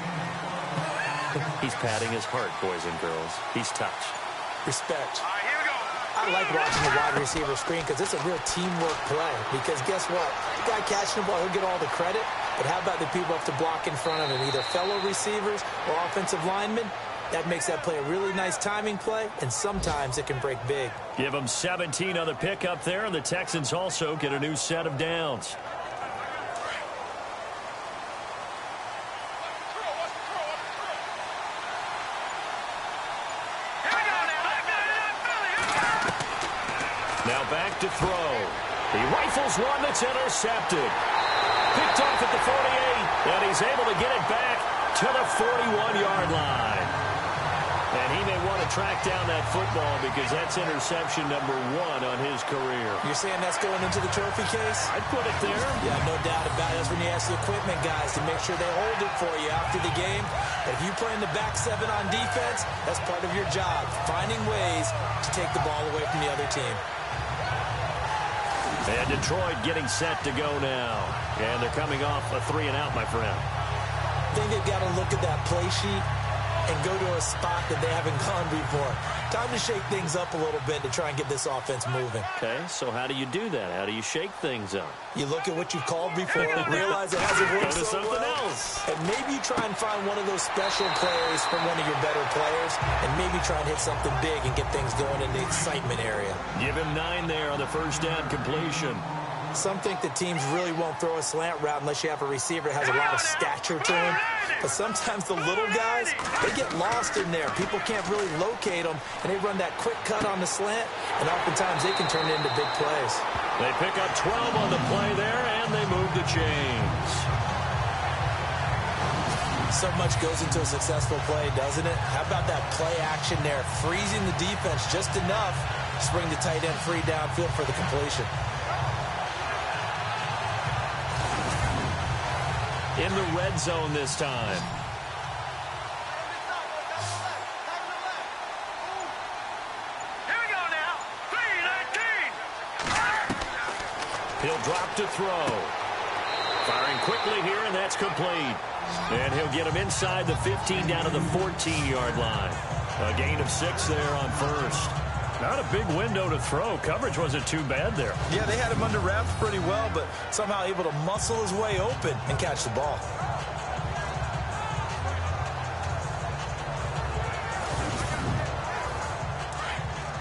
He's patting his heart, boys and girls. He's touched. Respect. All right, here we go. I like watching the wide receiver screen because it's a real teamwork play. Because guess what? The guy catching the ball, he'll get all the credit. But how about the people have to block in front of him, either fellow receivers or offensive linemen? That makes that play a really nice timing play, and sometimes it can break big. Give them 17 on the pickup there, and the Texans also get a new set of downs. Now back to throw. He rifles one that's intercepted. Picked off at the 48, and he's able to get it back to the 41-yard line. And he may want to track down that football because that's interception number 1 on his career. You're saying that's going into the trophy case? I'd put it there. Yeah, no doubt about it. That's when you ask the equipment guys to make sure they hold it for you after the game. But if you play in the back 7 on defense, that's part of your job, finding ways to take the ball away from the other team. And Detroit getting set to go now. And they're coming off a 3-and-out, my friend. I think they've got to look at that play sheet and go to a spot that they haven't gone before. Time to shake things up a little bit to try and get this offense moving. Okay, so how do you do that? How do you shake things up? You look at what you've called before, realize it hasn't worked Go to so something well, else. and maybe you try and find one of those special plays from one of your better players, and maybe try and hit something big and get things going in the excitement area. Give him 9 there on the first down completion. Some think that teams really won't throw a slant route unless you have a receiver that has a lot of stature to him. But sometimes the little guys, they get lost in there. People can't really locate them, and they run that quick cut on the slant, and oftentimes they can turn it into big plays. They pick up 12 on the play there, and they move the chains. So much goes into a successful play, doesn't it? How about that play action there, freezing the defense just enough to bring the tight end free downfield for the completion. In the red zone this time. Here we go now. 3-19. He'll drop to throw. Firing quickly here, and that's complete. And he'll get him inside the 15 down to the 14-yard line. A gain of 6 there on first. Not a big window to throw. Coverage wasn't too bad there. Yeah, they had him under wraps pretty well, but somehow able to muscle his way open and catch the ball.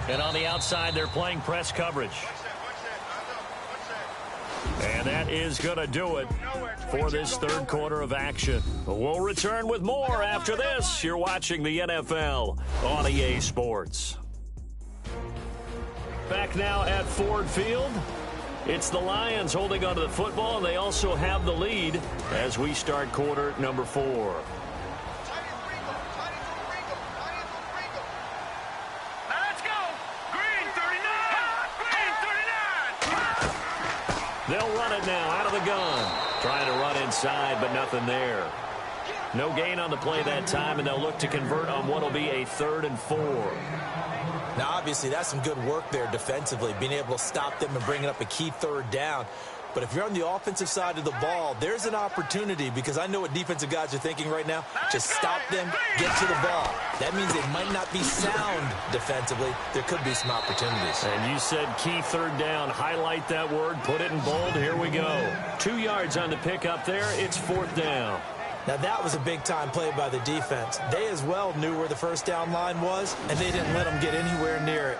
And on the outside, they're playing press coverage. And that is going to do it for this third quarter of action. We'll return with more after this. You're watching the NFL on EA Sports. Back now at Ford Field. It's the Lions holding onto the football, and they also have the lead as we start quarter number 4. They'll run it now out of the gun. Trying to run inside, but nothing there. No gain on the play that time, and they'll look to convert on what will be a 3rd and 4. Now, obviously, that's some good work there defensively, being able to stop them and bringing up a key 3rd down. But if you're on the offensive side of the ball, there's an opportunity, because I know what defensive guys are thinking right now. Just stop them, get to the ball. That means they might not be sound defensively. There could be some opportunities. And you said key 3rd down. Highlight that word. Put it in bold. Here we go. 2 yards on the pickup there. It's 4th down. Now, that was a big-time play by the defense. They as well knew where the first down line was, and they didn't let them get anywhere near it.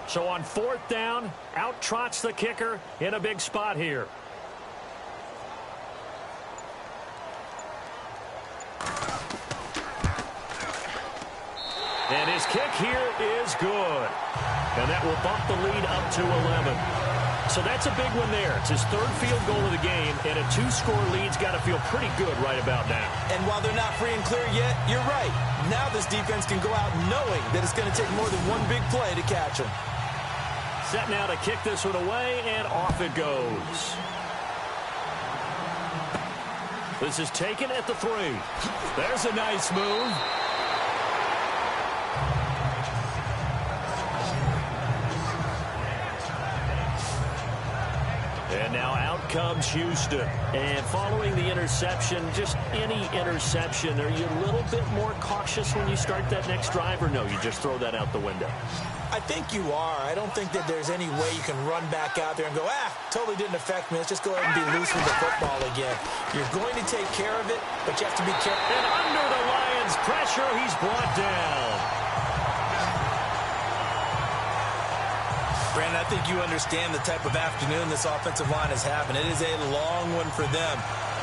So on 4th down, out trots the kicker in a big spot here. And his kick here is good. And that will bump the lead up to 11. So that's a big one there. It's his 3rd field goal of the game, and a 2-score lead's got to feel pretty good right about now. And while they're not free and clear yet, you're right. Now this defense can go out knowing that it's going to take more than one big play to catch them. Set now to kick this one away, and off it goes. This is taken at the 3. There's a nice move. And now out comes Houston. And following the interception, just any interception, are you a little bit more cautious when you start that next drive, or no, you just throw that out the window? I think you are. I don't think that there's any way you can run back out there and go, totally didn't affect me. Let's just go ahead and be loose with the football again. You're going to take care of it, but you have to be careful. And under the Lions' pressure, he's brought down. Brandon, I think you understand the type of afternoon this offensive line is having. It is a long one for them.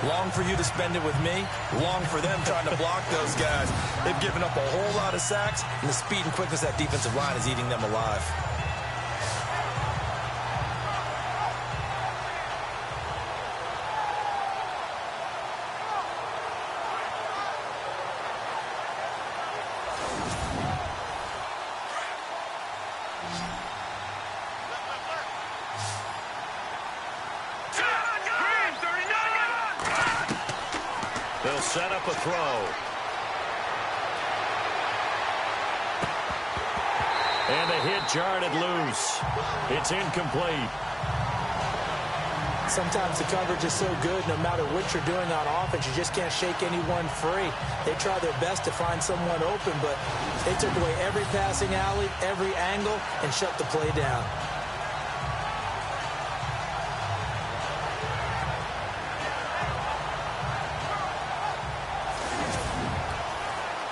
Long for you to spend it with me. Long for them trying to block those guys. They've given up a whole lot of sacks, and the speed and quickness of that defensive line is eating them alive. They'll set up a throw. And the hit jarred it loose. It's incomplete. Sometimes the coverage is so good, no matter what you're doing on offense, you just can't shake anyone free. They try their best to find someone open, but they took away every passing alley, every angle, and shut the play down.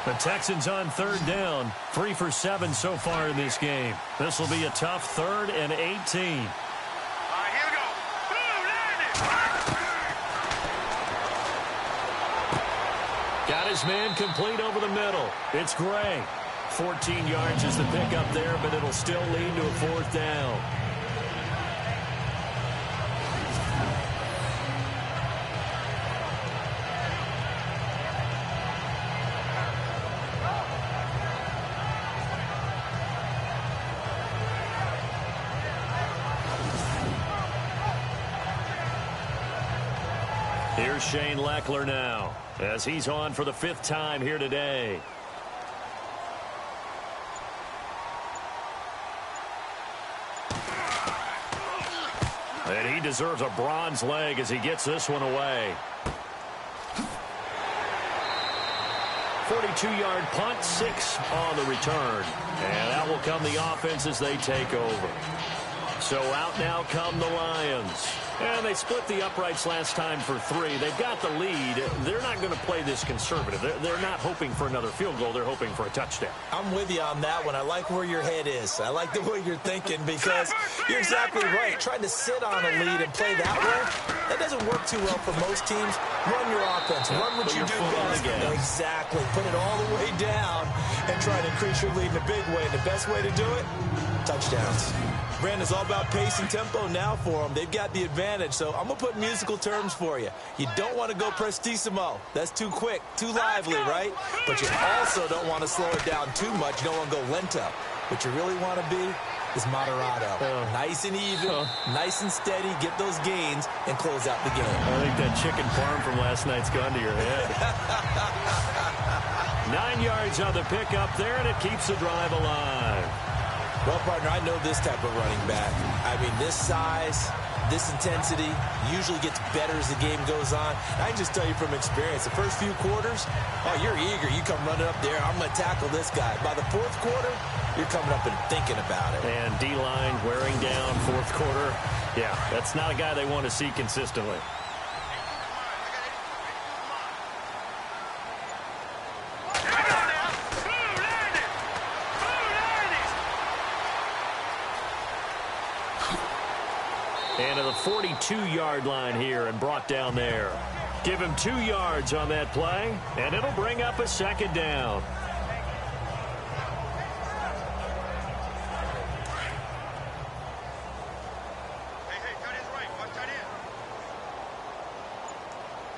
The Texans on 3rd down. 3 for 7 so far in this game. This will be a tough 3rd and 18. All right, here we go. Boom, landed. Got his man complete over the middle. It's Gray. 14 yards is the pickup there, but it'll still lead to a 4th down. Here's Shane Leckler now, as he's on for the 5th time here today. And he deserves a bronze leg as he gets this one away. 42-yard punt, 6 on the return. And that will come the offense as they take over. So out now come the Lions. And they split the uprights last time for 3. They've got the lead. They're not going to play this conservative. They're not hoping for another field goal. They're hoping for a touchdown. I'm with you on that one. I like where your head is. I like the way you're thinking because you're exactly right. Trying to sit on a lead and play that way, that doesn't work too well for most teams. Run your offense. Run what you do best. Exactly. Put it all the way down and try to increase your lead in a big way. And the best way to do it, touchdowns. Brandon's all about pace and tempo now for them. They've got the advantage, so I'm going to put musical terms for you. You don't want to go prestissimo. That's too quick, too lively, right? But you also don't want to slow it down too much. You don't want to go lento. What you really want to be is moderato. Nice and even, nice and steady, get those gains, and close out the game. I think that chicken parm from last night's gone to your head. 9 yards on the pickup there, and it keeps the drive alive. Well, partner, I know this type of running back. I mean, this size, this intensity usually gets better as the game goes on. I can just tell you from experience, the first few quarters, oh, you're eager. You come running up there, I'm going to tackle this guy. By the fourth quarter, you're coming up and thinking about it. And D-line wearing down fourth quarter. Yeah, that's not a guy they want to see consistently. And to the 42-yard line here and brought down there. Give him 2 yards on that play, and it'll bring up a second down. Hey, cut his right. Watch that in.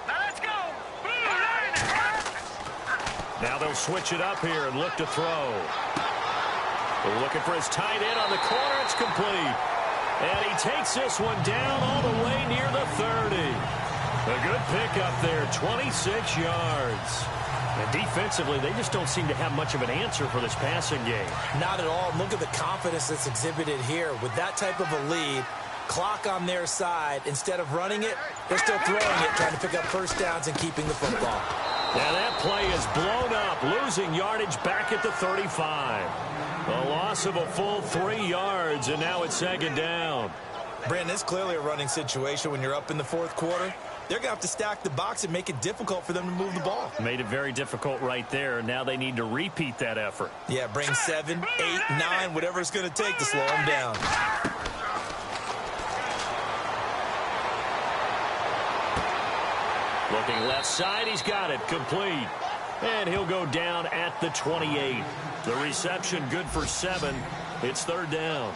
Now let's go. Now they'll switch it up here and look to throw. They're looking for his tight end on the corner. It's complete. And he takes this one down all the way near the 30. A good pickup there, 26 yards. And defensively, they just don't seem to have much of an answer for this passing game. Not at all. Look at the confidence that's exhibited here. With that type of a lead, clock on their side, instead of running it, they're still throwing it, trying to pick up first downs and keeping the football. Now that play is blown up, losing yardage back at the 35. A loss of a full 3 yards, and now it's second down. Brandon, it's clearly a running situation when you're up in the fourth quarter. They're going to have to stack the box and make it difficult for them to move the ball. Made it very difficult right there. Now they need to repeat that effort. Yeah, bring 7, 8, 9, whatever it's going to take to slow them down. Looking left side, he's got it, complete. And he'll go down at the 28. The reception good for 7. It's third down.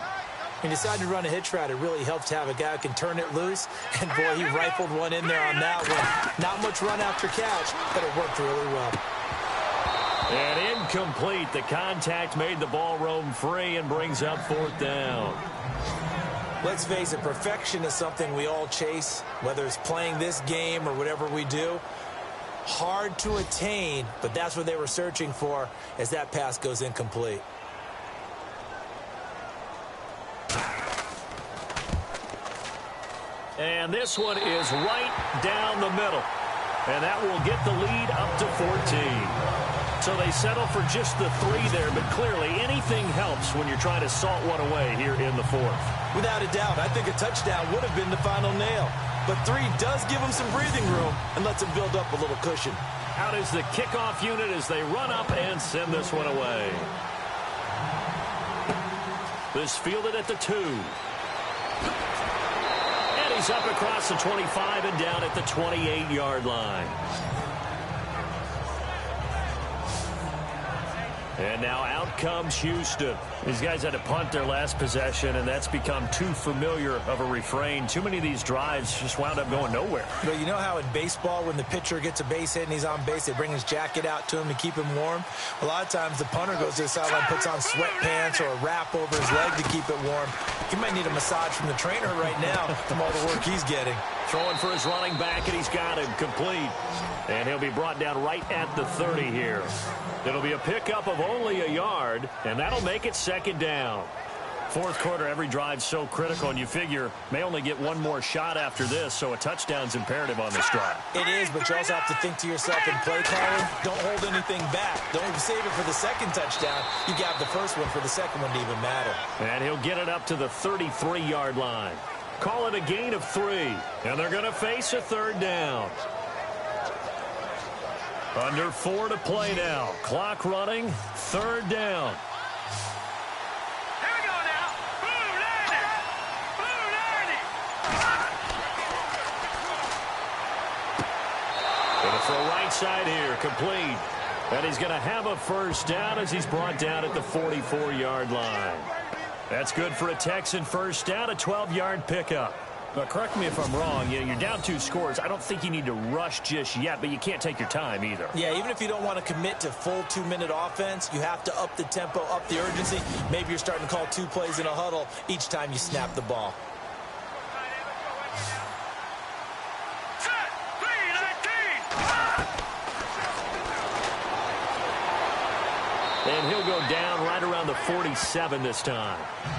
He decided to run a hitch route. It really helps to have a guy who can turn it loose. And, boy, he rifled one in there on that one. Not much run after catch, but it worked really well. And incomplete. The contact made the ball roam free and brings up fourth down. Let's face it, perfection is something we all chase, whether it's playing this game or whatever we do. Hard to attain, but that's what they were searching for as that pass goes incomplete. And this one is right down the middle. And that will get the lead up to 14. So they settle for just the 3 there, but clearly anything helps when you're trying to salt one away here in the fourth. Without a doubt, I think a touchdown would have been the final nail. But 3 does give them some breathing room and lets them build up a little cushion. Out is the kickoff unit as they run up and send this one away. This fielded at the 2. And he's up across the 25 and down at the 28-yard line. And now out comes Houston. These guys had to punt their last possession, and that's become too familiar of a refrain. Too many of these drives just wound up going nowhere. But you know how in baseball, when the pitcher gets a base hit and he's on base, they bring his jacket out to him to keep him warm? A lot of times the punter goes to the sideline, puts on sweatpants or a wrap over his leg to keep it warm. He might need a massage from the trainer right now from all the work he's getting. Throwing for his running back, and he's got him complete. And he'll be brought down right at the 30 here. It'll be a pickup of only a yard, and that'll make it second down. Fourth quarter, every drive's so critical, and you figure may only get one more shot after this, so a touchdown's imperative on this drive. It is, but you also have to think to yourself in play calling, don't hold anything back. Don't even save it for the second touchdown. You got the first one for the second one to even matter. And he'll get it up to the 33-yard line. Call it a gain of 3, and they're going to face a third down. Under 4 to play now. Clock running, third down. For right side here, complete. And he's going to have a first down as he's brought down at the 44-yard line. That's good for a Texan first down, a 12-yard pickup. But correct me if I'm wrong, you're down 2 scores. I don't think you need to rush just yet, but you can't take your time either. Yeah, even if you don't want to commit to full 2-minute offense, you have to up the tempo, up the urgency. Maybe you're starting to call 2 plays in a huddle each time you snap the ball. And he'll go down right around the 47 this time.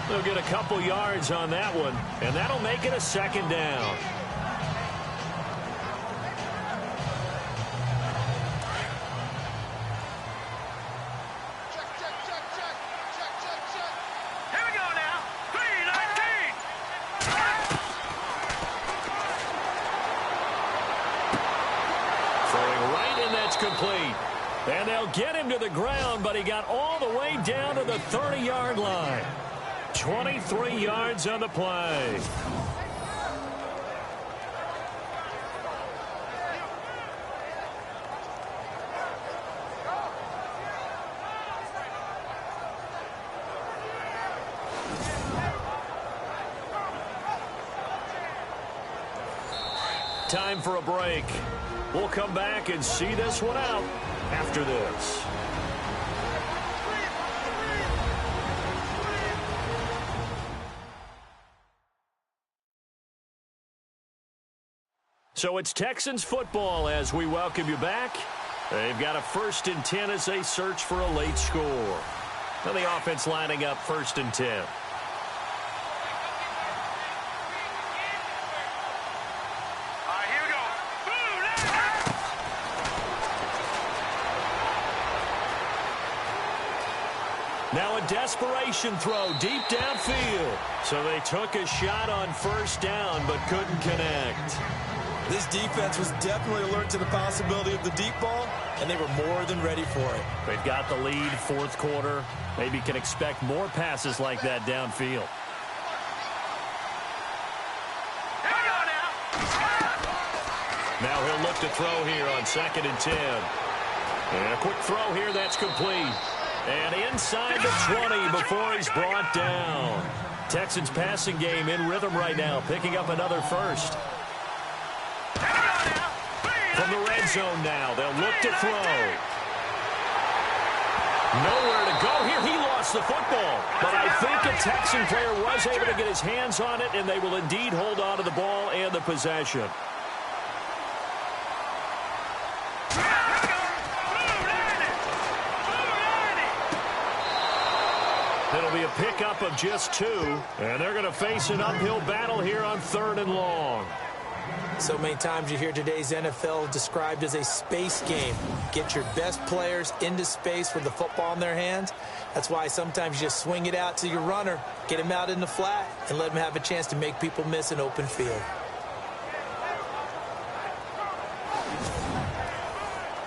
They'll get a couple yards on that one, and that'll make it a second down. Here we go now. 3-19. Throwing right, and that's complete. And they'll get him to the ground, but he got all the way down to the 30-yard line. 23 yards on the play. Time for a break. We'll come back and see this one out after this. So it's Texans football as we welcome you back. They've got a 1st and 10 as they search for a late score. Now the offense lining up 1st and 10. Now a desperation throw deep downfield. So they took a shot on 1st down but couldn't connect. This defense was definitely alert to the possibility of the deep ball, and they were more than ready for it. They've got the lead, 4th quarter. Maybe can expect more passes like that downfield. Now he'll look to throw here on 2nd and 10. And a quick throw here, that's complete. And inside the 20 before he's brought down. Texans passing game in rhythm right now, picking up another first. From the red zone now, they'll look to throw. Nowhere to go here. He lost the football. But I think a Texan player was able to get his hands on it, and they will indeed hold on to the ball and the possession. It'll be a pickup of just 2, and they're going to face an uphill battle here on 3rd and long. So many times you hear today's NFL described as a space game. Get your best players into space with the football in their hands. That's why sometimes you just swing it out to your runner, get him out in the flat, and let him have a chance to make people miss an open field.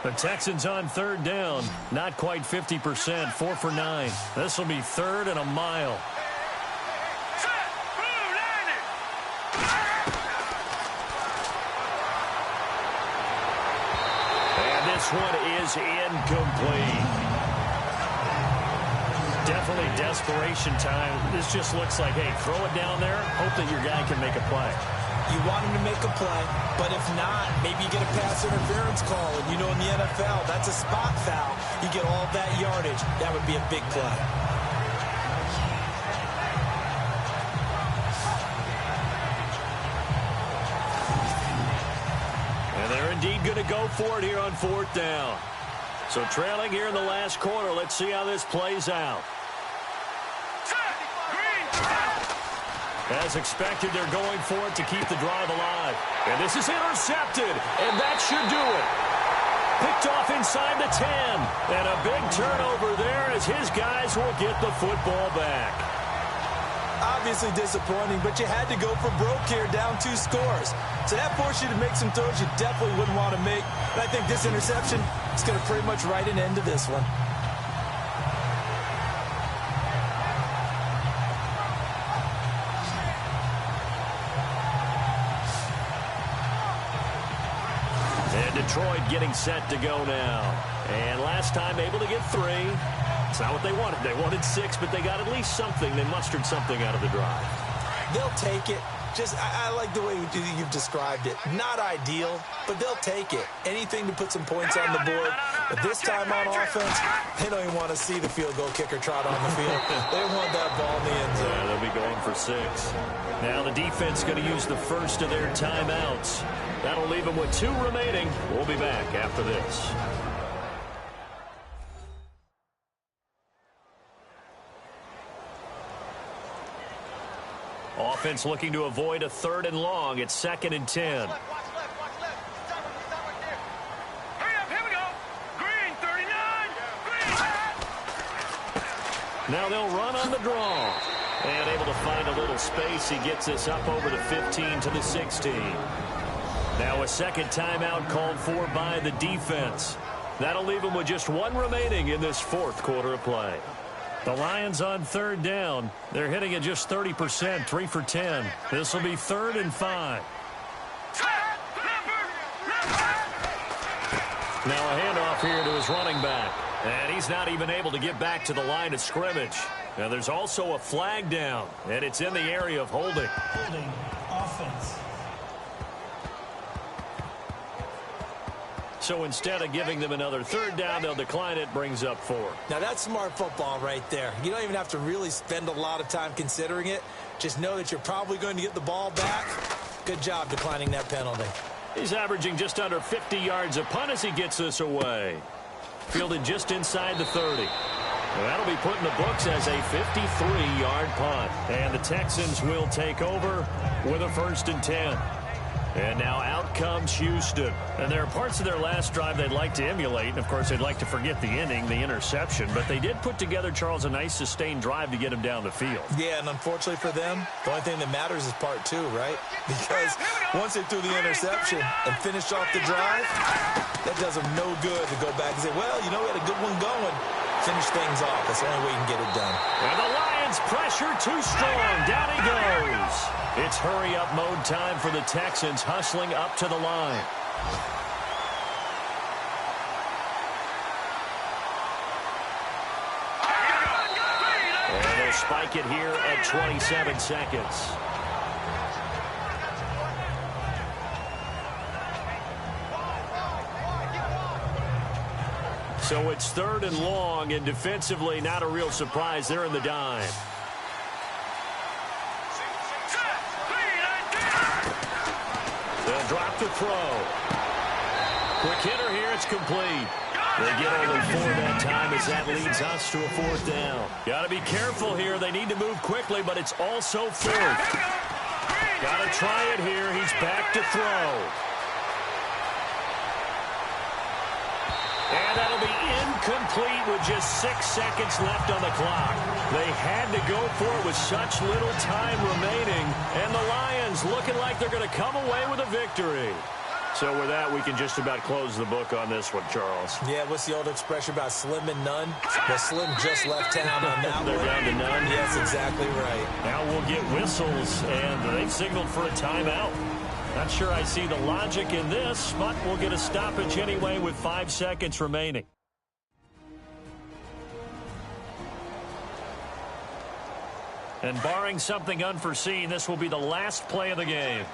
The Texans on 3rd down, not quite 50%, 4 for 9. This will be 3rd and a mile. And this one is incomplete. Definitely desperation time. This just looks like, hey, throw it down there, hope that your guy can make a play. You want him to make a play, but if not, maybe you get a pass interference call. And you know in the NFL, that's a spot foul. You get all that yardage. That would be a big play. And they're indeed going to go for it here on 4th down. So trailing here in the last quarter, let's see how this plays out. As expected, they're going for it to keep the drive alive. And this is intercepted, and that should do it. Picked off inside the 10. And a big turnover there as his guys will get the football back. Obviously disappointing, but you had to go for broke here, down 2 scores. So that forced you to make some throws you definitely wouldn't want to make. And I think this interception is going to pretty much write an end to this one. Detroit getting set to go now. And last time able to get 3. It's not what they wanted. They wanted 6, but they got at least something. They mustered something out of the drive. They'll take it. I like the way you've described it. Not ideal, but they'll take it. Anything to put some points on the board. But this time on offense, they don't even want to see the field goal kicker trot on the field. They want that ball in the end zone. Yeah, they'll be going for 6. Now the defense going to use the first of their timeouts. That'll leave them with 2 remaining. We'll be back after this. Offense looking to avoid a 3rd and long. It's 2nd and 10. Watch left. Hurry up, here we go. Green, 39. Green. Now they'll run on the draw. And able to find a little space. He gets us up over the 15 to the 16. Now a second timeout called for by the defense. That'll leave them with just 1 remaining in this 4th quarter of play. The Lions on 3rd down. They're hitting at just 30%, 3 for 10. This will be 3rd and 5. Now a handoff here to his running back. And he's not even able to get back to the line of scrimmage. Now there's also a flag down, and it's in the area of holding. Holding offense. So instead of giving them another 3rd down, they'll decline it, brings up 4. Now that's smart football right there. You don't even have to really spend a lot of time considering it. Just know that you're probably going to get the ball back. Good job declining that penalty. He's averaging just under 50 yards a punt as he gets this away. Fielded just inside the 30. Well, that'll be put in the books as a 53-yard punt. And the Texans will take over with a 1st and 10. And now out comes Houston. And there are parts of their last drive they'd like to emulate. And, of course, they'd like to forget the inning, the interception. But they did put together, Charles, a nice sustained drive to get him down the field. Yeah, and unfortunately for them, the only thing that matters is part 2, right? Because once they threw the interception and finished off the drive, that does them no good to go back and say, well, you know, we had a good one going. Finish things off. That's the only way you can get it done. And the Lions pressure too strong. Down he goes. It's hurry-up mode time for the Texans, hustling up to the line. And they'll spike it here at 27 seconds. So it's 3rd and long, and defensively not a real surprise. They're in the dime. They'll drop the throw. Quick hitter here. It's complete. They get only 4 that time as that leads us to a 4th down. Got to be careful here. They need to move quickly, but it's also 4th. Got to try it here. He's back to throw. And that'll be incomplete with just 6 seconds left on the clock. They had to go for it with such little time remaining. And the Lions looking like they're going to come away with a victory. So with that, we can just about close the book on this one, Charles. Yeah, what's the old expression about slim and none? Well, Slim just left town on that They're one. down to none. Yes, exactly right. Now we'll get whistles, and they've signaled for a timeout. Not sure I see the logic in this, but we'll get a stoppage anyway with 5 seconds remaining. And barring something unforeseen, this will be the last play of the game.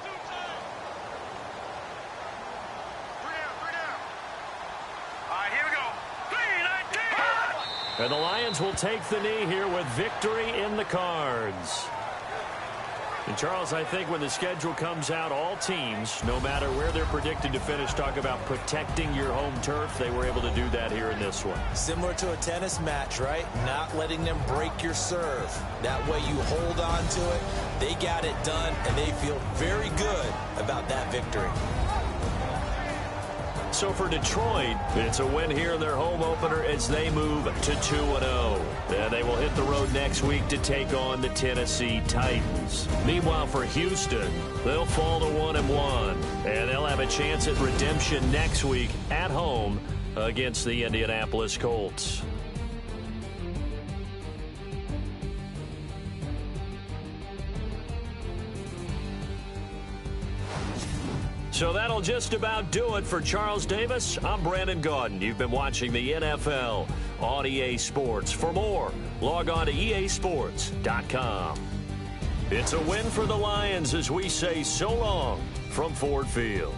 And the Lions will take the knee here with victory in the cards. And Charles, I think when the schedule comes out, all teams, no matter where they're predicted to finish, talk about protecting your home turf. They were able to do that here in this one. Similar to a tennis match, right? Not letting them break your serve. That way you hold on to it. They got it done, and they feel very good about that victory. So for Detroit, it's a win here in their home opener as they move to 2-0. Then they will hit the road next week to take on the Tennessee Titans. Meanwhile, for Houston, they'll fall to 1-1, and they'll have a chance at redemption next week at home against the Indianapolis Colts. So that'll just about do it for Charles Davis. I'm Brandon Gaudin. You've been watching the NFL on EA Sports. For more, log on to easports.com. It's a win for the Lions as we say so long from Ford Field.